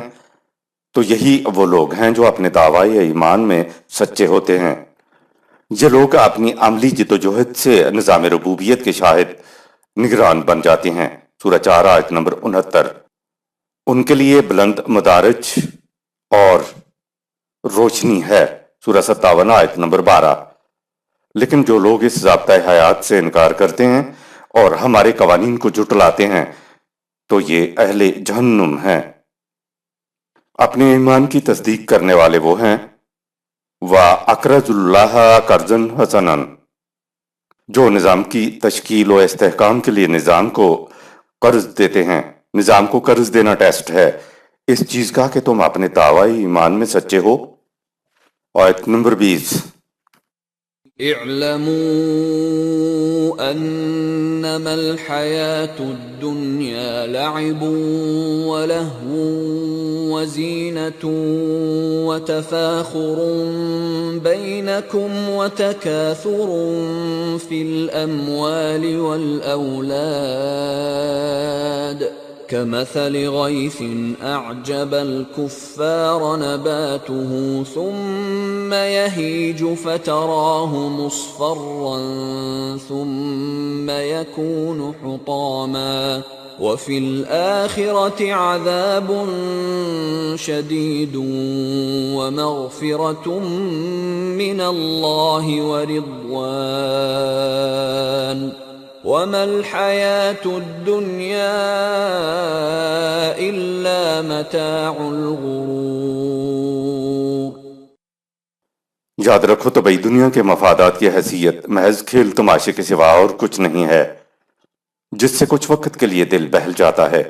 تو یہی وہ لوگ ہیں جو اپنے دعوی ایمان میں سچے ہوتے ہیں۔ یہ لوگ اپنی عملی جدوجہد سے نظام ربوبیت کے شاہد نگران بن جاتے ہیں۔ سورہ 4 آیت نمبر 69۔ ان کے لیے بلند مدارج اور روشنی ہے۔ سورہ 57 آیت نمبر 12۔ لیکن جو لوگ اس ضابطۂ حیات سے انکار کرتے ہیں اور ہمارے قوانین کو جھٹلاتے ہیں تو یہ اہل جہنم ہیں۔ اپنے ایمان کی تصدیق کرنے والے وہ ہیں وَأَقْرَضُوا اللَّهَ قَرْضًا حَسَنًا، جو نظام کی تشکیل و استحکام کے لیے نظام کو قرض دیتے ہیں۔ نظام کو قرض دینا ٹیسٹ ہے اس چیز کا کہ تم اپنے دعوی ایمان میں سچے ہو۔ آیت نمبر 20۔ اعلموا انما الحياة الدنيا لعب ولهو وزينة وتفاخر بينكم وتكاثر في الأموال والأولاد كمثل غيث أعجب الكفار نباته ثم يهيج فتراه مصفرا ثم يكون حطاما وفي الآخرة عذاب شديد ومغفرة من الله ورضوان وما الحياة الدنيا إلا متاع الغرور۔ یاد رکھو تو بھئی دنیا کے مفادات کی حیثیت محض کھیل تماشے کے سوا اور کچھ نہیں ہے، جس سے کچھ وقت کے لیے دل بہل جاتا ہے،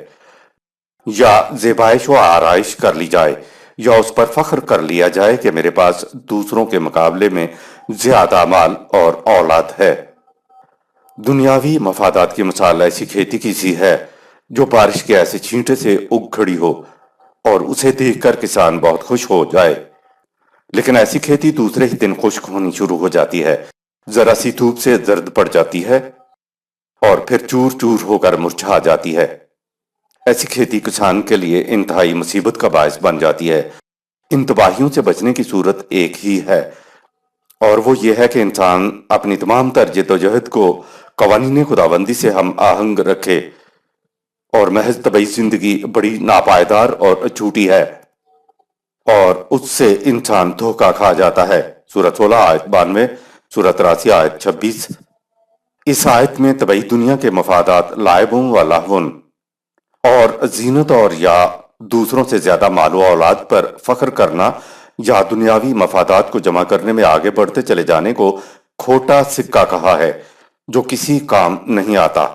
یا زیبائش و آرائش کر لی جائے، یا اس پر فخر کر لیا جائے کہ میرے پاس دوسروں کے مقابلے میں زیادہ مال اور اولاد ہے۔ دنیاوی مفادات کی مثال ایسی کھیتی کی سی ہے جو بارش کے ایسے چھینٹے سے اگ کھڑی ہو اور اسے دیکھ کر کسان بہت خوش ہو جائے، لیکن ایسی کھیتی دوسرے ہی دن خشک ہونی شروع ہو جاتی ہے، ذرا سی دھوپ سے زرد پڑ جاتی ہے اور پھر چور چور ہو کر مرجھا جاتی ہے۔ ایسی کھیتی کسان کے لیے انتہائی مصیبت کا باعث بن جاتی ہے۔ ان تباہیوں سے بچنے کی صورت ایک ہی ہے، اور وہ یہ ہے کہ انسان اپنی تمام تر جدوجہد کو قوانین خداوندی سے ہم آہنگ رکھے، اور محض طبعی زندگی بڑی ناپائیدار اور جھوٹی ہے، اور اس سے انسان دھوکہ کھا جاتا ہے۔ سورہ 16 آیت 92، سورہ 83 آیت 26۔ اس آیت میں طبعی دنیا کے مفادات لائبوں و لہون اور زینت اور یا دوسروں سے زیادہ مال و اولاد پر فخر کرنا یا دنیاوی مفادات کو جمع کرنے میں آگے بڑھتے چلے جانے کو کھوٹا سکہ کہا ہے جو کسی کام نہیں آتا۔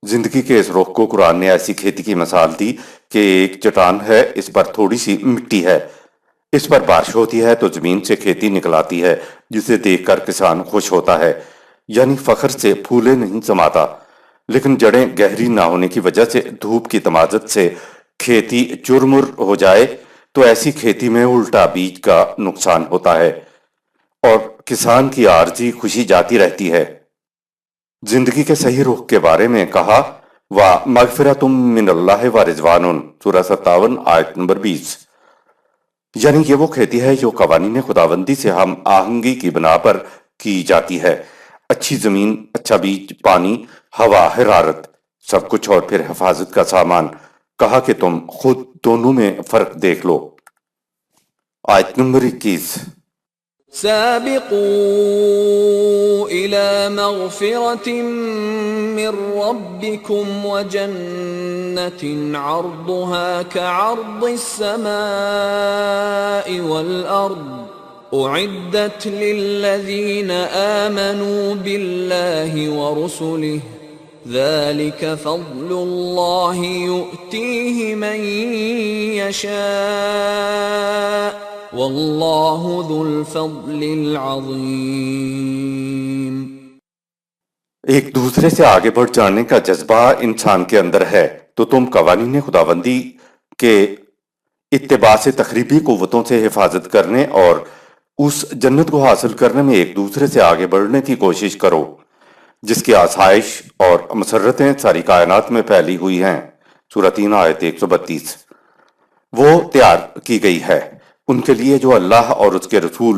زندگی کے اس رخ کو قرآن نے ایسی کھیتی کی مثال دی کہ ایک چٹان ہے، اس پر تھوڑی سی مٹی ہے، اس پر بارش ہوتی ہے تو زمین سے کھیتی نکل آتی ہے جسے دیکھ کر کسان خوش ہوتا ہے، یعنی فخر سے پھولے نہیں سماتا۔ لیکن جڑیں گہری نہ ہونے کی وجہ سے دھوپ کی تمازت سے کھیتی چرمر ہو جائے تو ایسی کھیتی میں الٹا بیج کا نقصان ہوتا ہے اور کسان کی عارضی خوشی جاتی رہتی ہے۔ زندگی کے صحیح رخ کے بارے میں کہا وَمَغْفِرَةٌ مِّنَ اللَّهِ وَرِضْوَانٌ، سورہ 57 آیت نمبر 20۔ یعنی یہ وہ کھیتی ہے جو قوانین خداوندی سے ہم آہنگی کی بنا پر کی جاتی ہے، اچھی زمین، اچھا بیج، پانی، ہوا، حرارت، سب کچھ، اور پھر حفاظت کا سامان۔ کہا کہ تم خود دونوں میں فرق دیکھ لو۔ آیت نمبر 21۔ سابقوا إلى مغفرة من ربكم وجنة عرضها كعرض السماء والأرض أعدت للذين آمنوا بالله ورسله ذلك فضل الله يؤتيه من يشاء واللہ ذو الفضل العظیم۔ ایک دوسرے سے آگے بڑھ جانے کا جذبہ انسان کے اندر ہے تو تم قوانین خداوندی کے اتباع سے تخریبی قوتوں سے حفاظت کرنے اور اس جنت کو حاصل کرنے میں ایک دوسرے سے آگے بڑھنے کی کوشش کرو جس کی آسائش اور مسرتیں ساری کائنات میں پھیلی ہوئی ہیں۔ سورہ 3 آیت 132۔ وہ تیار کی گئی ہے ان کے لیے جو اللہ اور اس کے رسول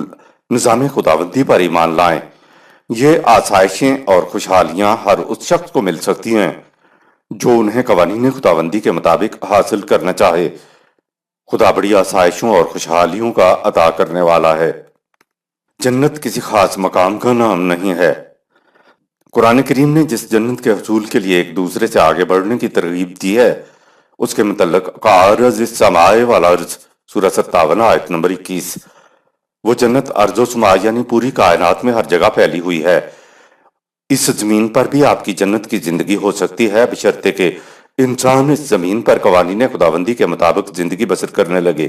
نظام خداوندی پر ایمان لائیں۔ یہ آسائشیں اور خوشحالیاں ہر اس شخص کو مل سکتی ہیں جو انہیں قوانین خداوندی کے مطابق حاصل کرنا چاہے۔ خدا بڑی آسائشوں اور خوشحالیوں کا عطا کرنے والا ہے۔ جنت کسی خاص مقام کا نام نہیں ہے۔ قرآن کریم نے جس جنت کے حصول کے لیے ایک دوسرے سے آگے بڑھنے کی ترغیب دی ہے اس کے متعلق کعرض السماء والارض، سورہ 57 آیت نمبر 21۔ وہ جنت ارض و سما یعنی پوری کائنات میں ہر جگہ پھیلی ہوئی ہے۔ اس زمین پر بھی آپ کی جنت کی زندگی ہو سکتی ہے بشرطے کہ انسان اس زمین پر قوانین خداوندی کے مطابق زندگی بسر کرنے لگے۔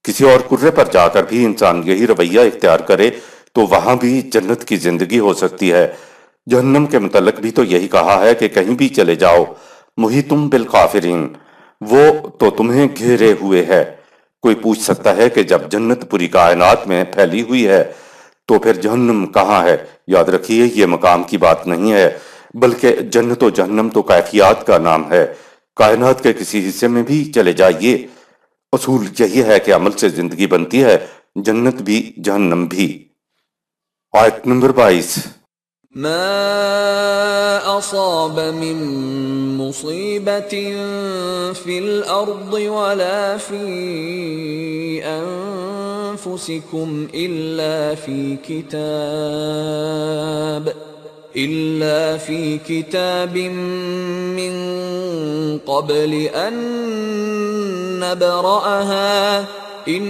کسی اور کرے پر جا کر بھی انسان یہی رویہ اختیار کرے تو وہاں بھی جنت کی زندگی ہو سکتی ہے۔ جہنم کے متعلق بھی تو یہی کہا ہے کہ کہیں بھی چلے جاؤ، محیطٌ بالکافرین، وہ تو تمہیں گھیرے ہوئے ہے۔ کوئی پوچھ سکتا ہے کہ جب جنت پوری کائنات میں پھیلی ہوئی ہے تو پھر جہنم کہاں ہے؟ یاد رکھیے یہ مقام کی بات نہیں ہے بلکہ جنت و جہنم تو کیفیات کا نام ہے۔ کائنات کے کسی حصے میں بھی چلے جائیے، اصول یہی ہے کہ عمل سے زندگی بنتی ہے، جنت بھی جہنم بھی۔ آیت نمبر 22۔ ما اصاب من مصیبت فی الارض ولا فی انفسکم الا فی کتاب من قبل ان نبرأها ان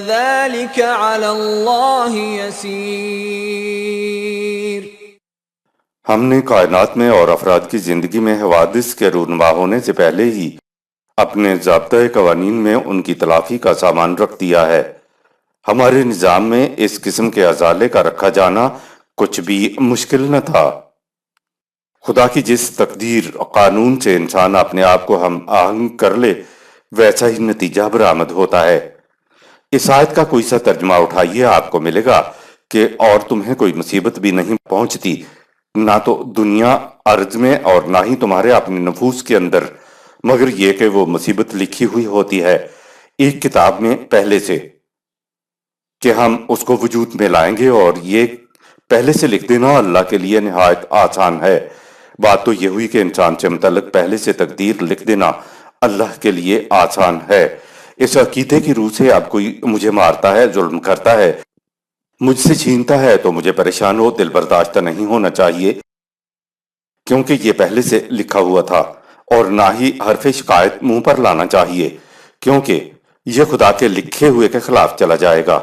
ذلك علی اللہ یسیر۔ ہم نے کائنات میں اور افراد کی زندگی میں حوادث کے رونما ہونے سے پہلے ہی اپنے ضابطۂ قوانین میں ان کی تلافی کا سامان رکھ دیا ہے۔ ہمارے نظام میں اس قسم کے ازالے کا رکھا جانا کچھ بھی مشکل نہ تھا۔ خدا کی جس تقدیر قانون سے انسان اپنے آپ کو ہم آہنگ کر لے ویسا ہی نتیجہ برآمد ہوتا ہے۔ اس آیت کا کوئی سا ترجمہ اٹھائیے آپ کو ملے گا کہ اور تمہیں کوئی مصیبت بھی نہیں پہنچتی، نہ تو دنیا ارض میں اور نہ ہی تمہارے اپنے نفوس کے اندر، مگر یہ کہ وہ مصیبت لکھی ہوئی ہوتی ہے ایک کتاب میں پہلے سے کہ ہم اس کو وجود میں لائیں گے، اور یہ پہلے سے لکھ دینا اللہ کے لیے نہایت آسان ہے۔ بات تو یہ ہوئی کہ انسان سے متعلق پہلے سے تقدیر لکھ دینا اللہ کے لیے آسان ہے۔ اس عقیدے کی روح سے اب کوئی مجھے مارتا ہے، ظلم کرتا ہے، مجھ سے چھینتا ہے تو مجھے پریشان ہو دل برداشتہ نہیں ہونا چاہیے، کیونکہ یہ پہلے سے لکھا ہوا تھا، اور نہ ہی حرف شکایت منہ پر لانا چاہیے، کیونکہ یہ خدا کے لکھے ہوئے کے خلاف چلا جائے گا۔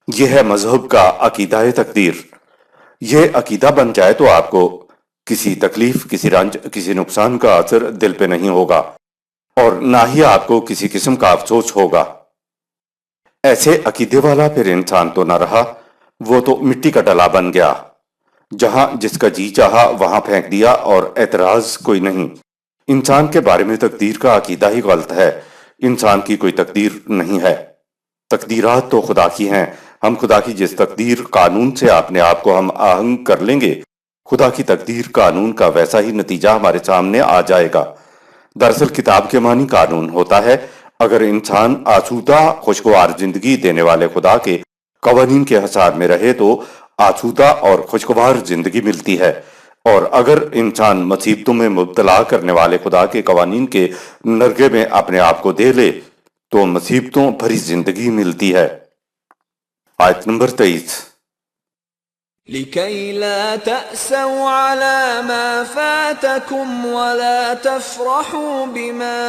یہ ہے مذہب کا عقیدہ تقدیر۔ یہ عقیدہ بن جائے تو آپ کو کسی تکلیف، کسی رنج، کسی نقصان کا اثر دل پہ نہیں ہوگا، اور نہ ہی آپ کو کسی قسم کا افسوس ہوگا۔ ایسے عقیدے والا پھر انسان تو نہ رہا، وہ تو مٹی کا ڈلا بن گیا، جہاں جس کا جی چاہا وہاں پھینک دیا، اور اعتراض کوئی نہیں۔ انسان کے بارے میں تقدیر کا عقیدہ ہی غلط ہے۔ انسان کی کوئی تقدیر نہیں ہے، تقدیرات تو خدا کی ہیں۔ ہم خدا کی جس تقدیر قانون سے اپنے آپ کو ہم آہنگ کر لیں گے، خدا کی تقدیر قانون کا ویسا ہی نتیجہ ہمارے سامنے آ جائے گا۔ دراصل کتاب کے معنی قانون ہوتا ہے۔ اگر انسان آسودہ خوشگوار زندگی دینے والے خدا کے قوانین کے حصار میں رہے تو آسودہ اور خوشگوار زندگی ملتی ہے، اور اگر انسان مصیبتوں میں مبتلا کرنے والے خدا کے قوانین کے نرغے میں اپنے آپ کو دے لے تو مصیبتوں بھری زندگی ملتی ہے۔ آیت نمبر 23۔ لكي لا تأسوا على ما فاتكم ولا تفرحوا بما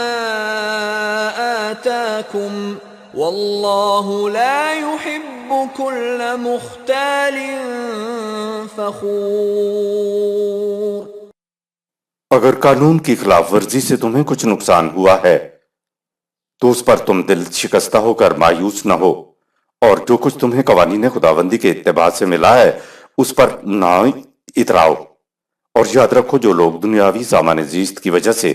آتاكم والله لا يحب كل مختال فخور۔ اگر قانون کی خلاف ورزی سے تمہیں کچھ نقصان ہوا ہے تو اس پر تم دل شکستہ ہو کر مایوس نہ ہو، اور جو کچھ تمہیں قوانین خداوندی کے اتباع سے ملا ہے اس پر نہ اتراؤ، اور یاد رکھو جو لوگ دنیاوی سامان زیست کی وجہ سے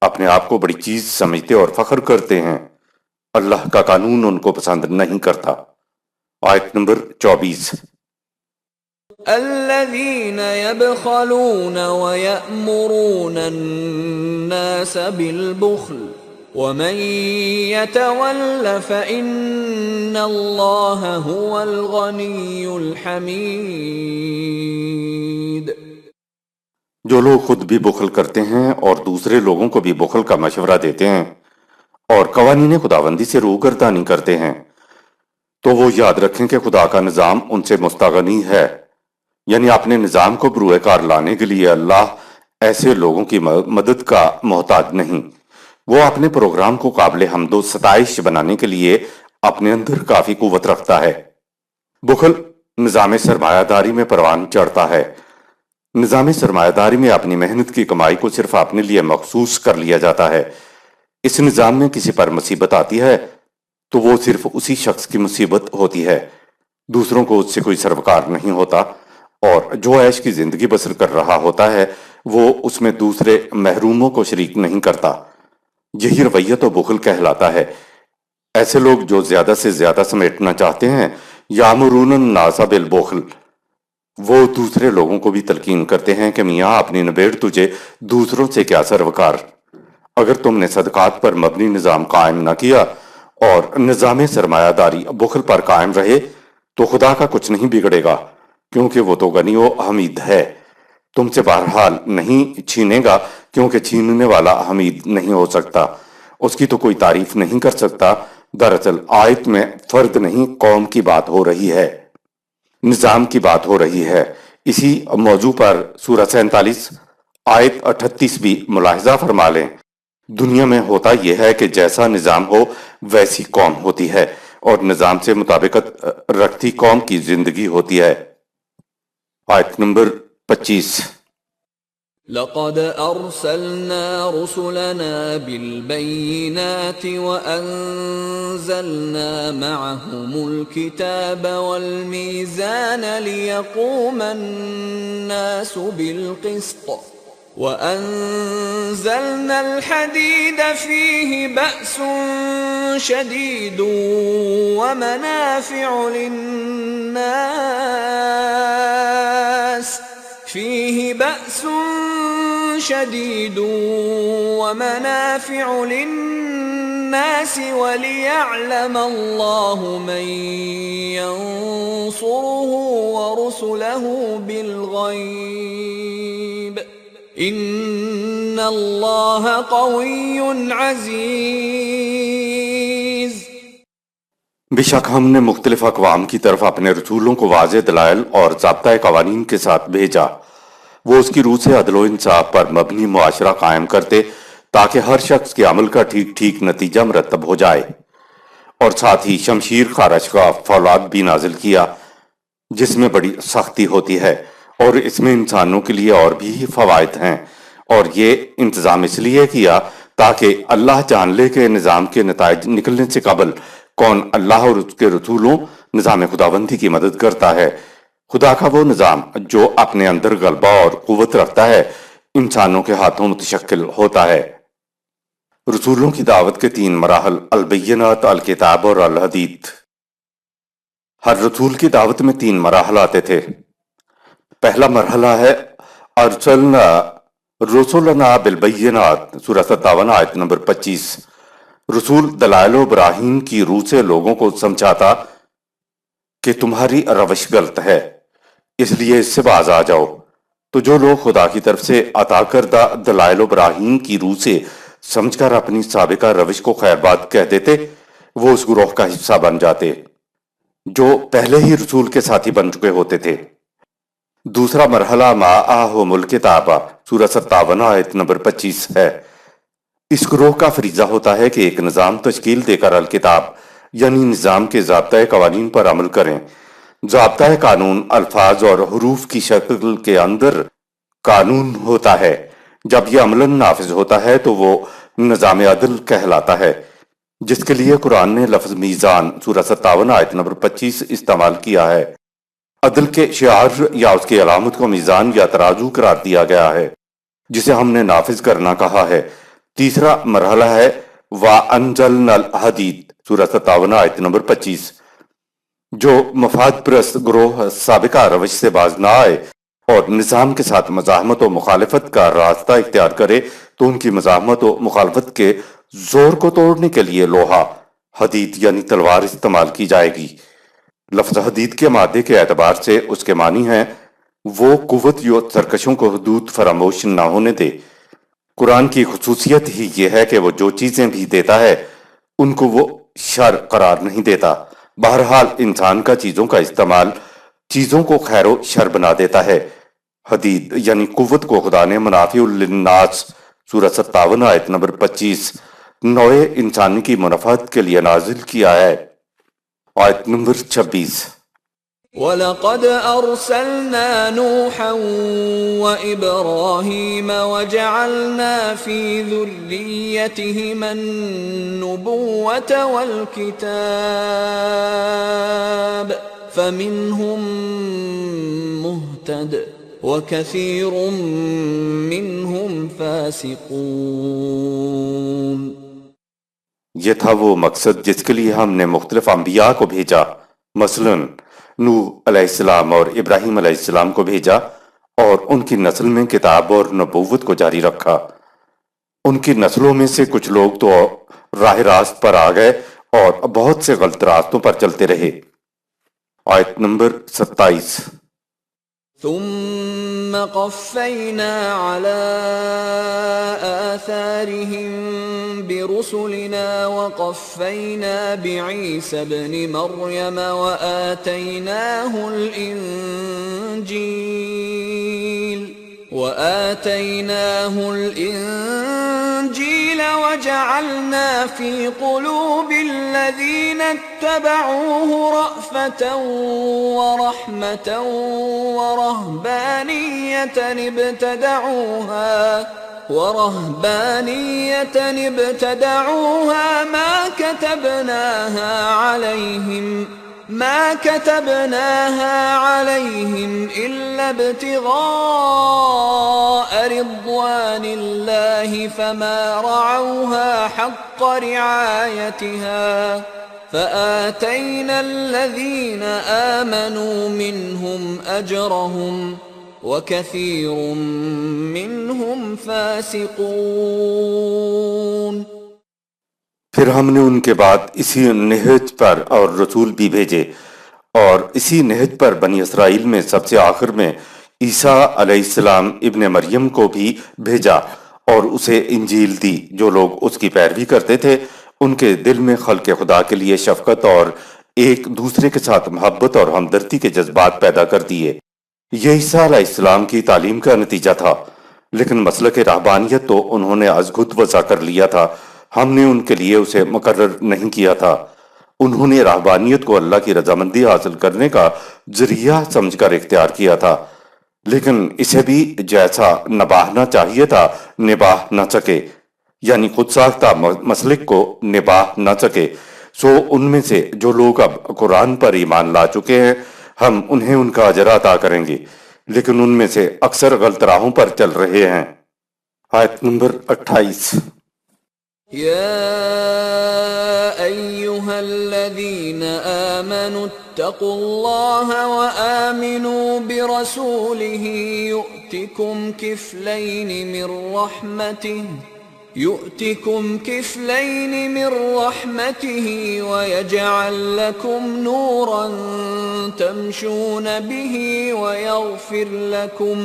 اپنے آپ کو بڑی چیز سمجھتے اور فخر کرتے ہیں، اللہ کا قانون ان کو پسند نہیں کرتا۔ آیت نمبر 24۔ الذين يبخلون ويأمرون الناس بالبخل ومن يتول فإن الله هو الغني الحميد۔ جو لوگ خود بھی بخل کرتے ہیں اور دوسرے لوگوں کو بھی بخل کا مشورہ دیتے ہیں اور قوانین خداوندی سے روگردانی کرتے ہیں، تو وہ یاد رکھیں کہ خدا کا نظام ان سے مستغنی ہے، یعنی اپنے نظام کو بروئے کار لانے کے لیے اللہ ایسے لوگوں کی مدد کا محتاج نہیں۔ وہ اپنے پروگرام کو قابل حمد و ستائش بنانے کے لیے اپنے اندر کافی قوت رکھتا ہے۔ بخل نظام سرمایہ داری میں پروان چڑھتا ہے۔ نظام سرمایہ داری میں اپنی محنت کی کمائی کو صرف اپنے لیے مخصوص کر لیا جاتا ہے۔ اس نظام میں کسی پر مصیبت آتی ہے تو وہ صرف اسی شخص کی مصیبت ہوتی ہے، دوسروں کو اس سے کوئی سروکار نہیں ہوتا، اور جو عیش کی زندگی بسر کر رہا ہوتا ہے وہ اس میں دوسرے محروموں کو شریک نہیں کرتا۔ یہی رویہ تو بخل کہلاتا ہے۔ ایسے لوگ جو زیادہ سے زیادہ سمیٹنا چاہتے ہیں، یامرون الناس بالبخل، وہ دوسرے لوگوں کو بھی تلقین کرتے ہیں کہ میاں اپنی نبیڑ تجھے دوسروں سے کیا سروکار۔ اگر تم نے صدقات پر مبنی نظام قائم نہ کیا اور نظام سرمایہ داری بخل پر قائم رہے تو خدا کا کچھ نہیں بگڑے گا، کیونکہ وہ تو غنی و حمید ہے، تم سے بہرحال نہیں چھینے گا، کیونکہ چھیننے والا حمید نہیں ہو سکتا، اس کی تو کوئی تعریف نہیں کر سکتا۔ دراصل آیت میں فرد نہیں قوم کی بات ہو رہی ہے، نظام کی بات ہو رہی ہے۔ اسی موضوع پر سورہ 47 آیت 38 بھی ملاحظہ فرما لیں۔ دنیا میں ہوتا یہ ہے کہ جیسا نظام ہو ویسی قوم ہوتی ہے، اور نظام سے مطابقت رکھتی قوم کی زندگی ہوتی ہے۔ آیت نمبر 25۔ لقد أرسلنا رسلنا بالبينات وأنزلنا معهم الكتاب والميزان ليقوم الناس بالقسط وأنزلنا الحديد فيه بأس شديد ومنافع للناس فيه بأس شديد ومنافع للناس الناس وليعلم الله من ينصره ورسله بالغيب ان اللہ قوی عزیز۔ بے شک ہم نے مختلف اقوام کی طرف اپنے رسولوں کو واضح دلائل اور ضابطۂ قوانین کے ساتھ بھیجا، وہ اس کی روح سے عدل و انصاف پر مبنی معاشرہ قائم کرتے تاکہ ہر شخص کے عمل کا ٹھیک ٹھیک نتیجہ مرتب ہو جائے، اور ساتھ ہی شمشیر خارج کا فولاد بھی نازل کیا جس میں بڑی سختی ہوتی ہے، اور اس میں انسانوں کے لیے اور بھی فوائد ہیں، اور یہ انتظام اس لیے کیا تاکہ اللہ جان لے کہ نظام کے نتائج نکلنے سے قبل کون اللہ اور اس کے رسولوں نظام خداوندی کی مدد کرتا ہے۔ خدا کا وہ نظام جو اپنے اندر غلبہ اور قوت رکھتا ہے انسانوں کے ہاتھوں متشکل ہوتا ہے۔ رسولوں کی دعوت کے 3 مراحل، البینات، الکتاب اور الحدید۔ ہر رسول کی دعوت میں 3 مراحل آتے تھے۔ پہلا مرحلہ ہے ارسلنا رسولنا بالبینات، سورہ 57 آیت نمبر 25۔ رسول دلائل و براہین کی روح سے لوگوں کو سمجھاتا کہ تمہاری روش غلط ہے، اس لیے اس سے باز آ جاؤ۔ تو جو لوگ خدا کی طرف سے عطا کردہ دلائل و براہین کی روح سے سمجھ کر اپنی سابقہ روش کو خیر بات کہہ دیتے وہ اس گروہ کا حصہ بن جاتے جو پہلے ہی رسول کے ساتھی بن چکے ہوتے تھے۔ دوسرا مرحلہ معاہم الکتاب، سورہ 57 آیت نمبر 25 ہے۔ اس گروہ کا فریضہ ہوتا ہے کہ ایک نظام تشکیل دے کر الکتاب یعنی نظام کے ضابطۂ قوانین پر عمل کریں۔ ضابطۂ قانون الفاظ اور حروف کی شکل کے اندر قانون ہوتا ہے، جب یہ عملاً نافذ ہوتا ہے تو وہ نظام عدل کہلاتا ہے، جس کے لیے قرآن نے لفظ میزان، سورہ 57 آیت نمبر 25 استعمال کیا ہے۔ عدل کے شعار یا اس کی علامت کو میزان یا ترازو قرار دیا گیا ہے، جسے ہم نے نافذ کرنا کہا ہے۔ تیسرا مرحلہ ہے وَأَنزَلْنَا الْحَدِيدَ، سورہ 57 آیت نمبر 25۔ جو مفاد پرست گروہ سابقہ روش سے باز نہ آئے اور نظام کے ساتھ مزاحمت و مخالفت کا راستہ اختیار کرے تو ان کی مزاحمت و مخالفت کے زور کو توڑنے کے لیے لوہا، حدید یعنی تلوار استعمال کی جائے گی۔ لفظ حدید کے مادے کے اعتبار سے اس کے معنی ہیں وہ قوت جو سرکشوں کو حدود فراموش نہ ہونے دے۔ قرآن کی خصوصیت ہی یہ ہے کہ وہ جو چیزیں بھی دیتا ہے ان کو وہ شر قرار نہیں دیتا۔ بہرحال انسان کا چیزوں کا استعمال چیزوں کو خیر و شر بنا دیتا ہے۔ حدید یعنی قوت کو خدا نے منافع للناس، سورہ 57 آیت نمبر 25 نوع انسانی کی منفعت کے لیے نازل کیا ہے۔ آیت نمبر 26۔ وَلَقَدْ أَرْسَلْنَا نُوحًا وَإِبْرَاهِيمَ وَجَعَلْنَا فِي ذُرِّيَّتِهِمَا النُّبُوَّةَ وَالْكِتَابَ فَمِنْهُمْ مُهْتَدٍ وَكَثِيرٌ مِّنْهُمْ فَاسِقُونَ۔ یہ تھا وہ مقصد جس کے لیے ہم نے مختلف انبیاء کو بھیجا، مثلاً نوح علیہ السلام اور ابراہیم علیہ السلام کو بھیجا اور ان کی نسل میں کتاب اور نبوت کو جاری رکھا۔ ان کی نسلوں میں سے کچھ لوگ تو راہ راست پر آ گئے اور بہت سے غلط راستوں پر چلتے رہے۔ آیت نمبر 27۔ ثم قفينا على آثارهم برسلنا وقفينا بعيسى ابن مريم وآتيناه الإنجيل وجعلنا في قلوب الذين اتبعوه رأفة ورحمة ورهبانية ابتدعوها ما كتبناها عليهم إلا ابتغاء رضوان الله فما رعوها حق رعايتها فآتينا الذين آمنوا منهم أجرهم وكثير منهم فاسقون۔ پھر ہم نے ان کے بعد اسی نہج پر اور رسول بھی بھیجے، اور اسی نہج پر بنی اسرائیل میں سب سے آخر میں عیسیٰ علیہ السلام ابن مریم کو بھی بھیجا اور اسے انجیل دی۔ جو لوگ اس کی پیروی کرتے تھے ان کے دل میں خلق خدا کے لیے شفقت اور ایک دوسرے کے ساتھ محبت اور ہمدردی کے جذبات پیدا کر دیے۔ یہ عیسیٰ علیہ السلام کی تعلیم کا نتیجہ تھا، لیکن مسلک رہبانیت تو انہوں نے از خود وضع کر لیا تھا، ہم نے ان کے لیے اسے مقرر نہیں کیا تھا۔ انہوں نے رہبانیت کو اللہ کی رضامندی حاصل کرنے کا ذریعہ سمجھ کر اختیار کیا تھا، لیکن اسے بھی جیسا نبھانا چاہیے تھا نبھا نہ سکے، یعنی خود ساختہ مسلک کو نبھا نہ سکے۔ سو ان میں سے جو لوگ اب قرآن پر ایمان لا چکے ہیں ہم انہیں ان کا اجر عطا کریں گے، لیکن ان میں سے اکثر غلط راہوں پر چل رہے ہیں۔ آیت نمبر 28۔ يا أيها الذين آمنوا اتقوا الله وآمنوا برسوله يؤتكم كفلين من رحمته ويجعل لكم نورا تمشون به ويغفر لكم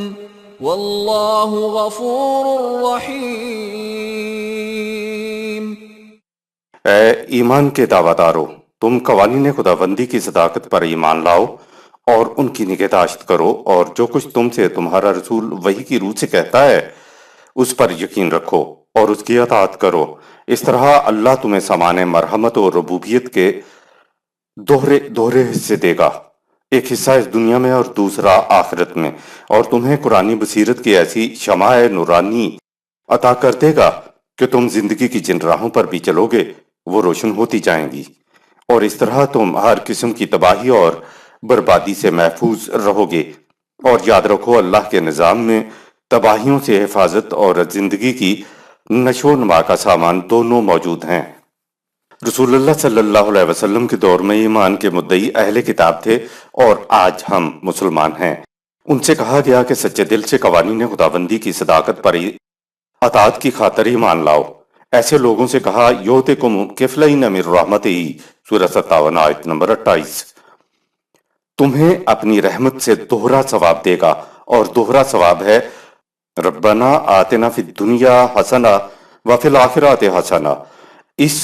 والله غفور رحيم۔ اے ایمان کے دعویٰ دارو، تم قوانین خداوندی کی صداقت پر ایمان لاؤ اور ان کی نگہداشت کرو، اور جو کچھ تم سے تمہارا رسول وحی کی روح سے کہتا ہے اس پر یقین رکھو اور اس کی اطاعت کرو۔ اس طرح اللہ تمہیں سامان مرحمت اور ربوبیت کے دوہرے حصے دے گا، ایک حصہ اس دنیا میں اور دوسرا آخرت میں، اور تمہیں قرآنی بصیرت کی ایسی شمع نورانی عطا کر دے گا کہ تم زندگی کی جن راہوں پر بھی چلو گے وہ روشن ہوتی جائیں گی، اور اس طرح تم ہر قسم کی تباہی اور بربادی سے محفوظ رہو گے۔ اور یاد رکھو اللہ کے نظام میں تباہیوں سے حفاظت اور زندگی کی نشو و نما کا سامان دونوں موجود ہیں۔ رسول اللہ صلی اللہ علیہ وسلم کے دور میں ایمان کے مدعی اہل کتاب تھے اور آج ہم مسلمان ہیں۔ ان سے کہا گیا کہ سچے دل سے قوانین خداوندی کی صداقت پر اطاعت کی خاطر ایمان لاؤ۔ ایسے لوگوں سے کہا یؤتکم کفلین من رحمتہ، سورہ 57 آیت نمبر 28، تمہیں اپنی رحمت سے دوہرا ثواب دے گا، اور دوہرا ثواب ہے ربنا آتنا فی الدنیا حسنہ وفی الآخرۃ حسنہ، اس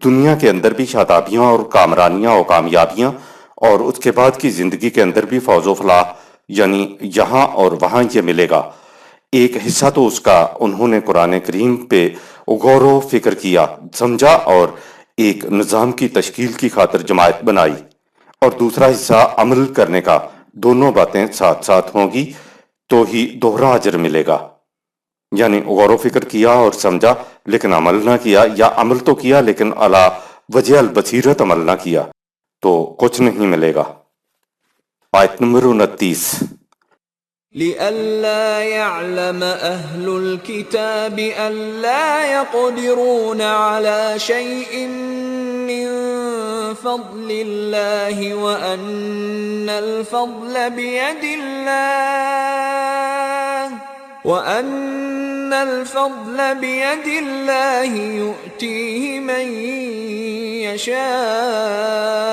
دنیا کے اندر بھی شادابیاں اور کامرانیاں اور کامیابیاں، اور اس کے بعد کی زندگی کے اندر بھی فوز و فلاح، یعنی یہاں اور وہاں یہ ملے گا۔ ایک حصہ تو اس کا انہوں نے قرآن کریم پہ غور و فکر کیا، سمجھا اور ایک نظام کی تشکیل کی خاطر جماعت بنائی، اور دوسرا حصہ عمل کرنے کا۔ دونوں باتیں ساتھ ساتھ ہوں گی تو ہی دوہرا اجر ملے گا، یعنی غور و فکر کیا اور سمجھا لیکن عمل نہ کیا، یا عمل تو کیا لیکن علی وجہ البصیرت عمل نہ کیا تو کچھ نہیں ملے گا۔ آیت نمبر 29۔ لئلا يعلم أهل الكتاب ألا يقدرون على شيء من فضل الله وأن الفضل بيد الله يؤتيه من يشاء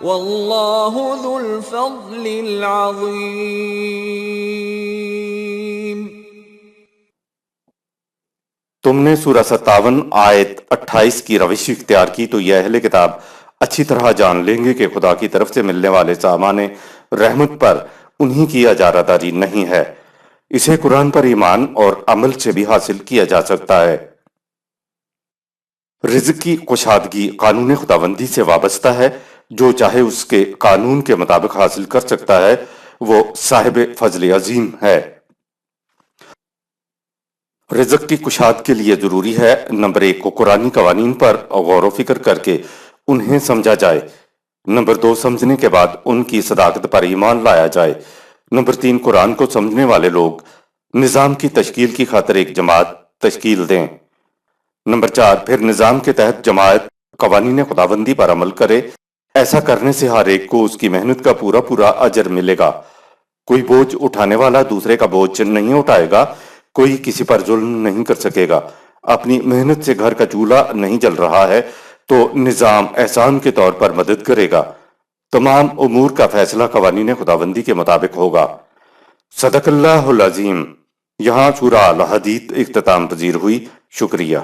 واللہ ذو الفضل العظیم۔ تم نے سورہ 57 آیت 28 کی روش اختیار کی تو یہ اہل کتاب اچھی طرح جان لیں گے کہ خدا کی طرف سے ملنے والے سامان رحمت پر انہی کی اجارہ داری نہیں ہے، اسے قرآن پر ایمان اور عمل سے بھی حاصل کیا جا سکتا ہے۔ رزق کی کشادگی قانون خداوندی سے وابستہ ہے، جو چاہے اس کے قانون کے مطابق حاصل کر سکتا ہے وہ صاحب فضل عظیم ہے۔ رزق کی کشاد کے لیے ضروری ہے نمبر 1 کو قرآنی قوانین پر غور و فکر کر کے انہیں سمجھا جائے، نمبر 2 سمجھنے کے بعد ان کی صداقت پر ایمان لایا جائے، نمبر 3 قرآن کو سمجھنے والے لوگ نظام کی تشکیل کی خاطر ایک جماعت تشکیل دیں، نمبر 4 پھر نظام کے تحت جماعت قوانین خداوندی پر عمل کرے۔ ایسا کرنے سے ہر ایک کو اس کی محنت کا پورا پورا اجر ملے گا، کوئی بوجھ اٹھانے والا دوسرے کا بوجھ نہیں اٹھائے گا، کوئی کسی پر ظلم نہیں کر سکے گا، اپنی محنت سے گھر کا چولہا نہیں جل رہا ہے تو نظام احسان کے طور پر مدد کرے گا۔ تمام امور کا فیصلہ قوانین خداوندی کے مطابق ہوگا۔ صدق اللہ العظیم۔ یہاں سورہ الحدید اختتام پذیر ہوئی۔ شکریہ۔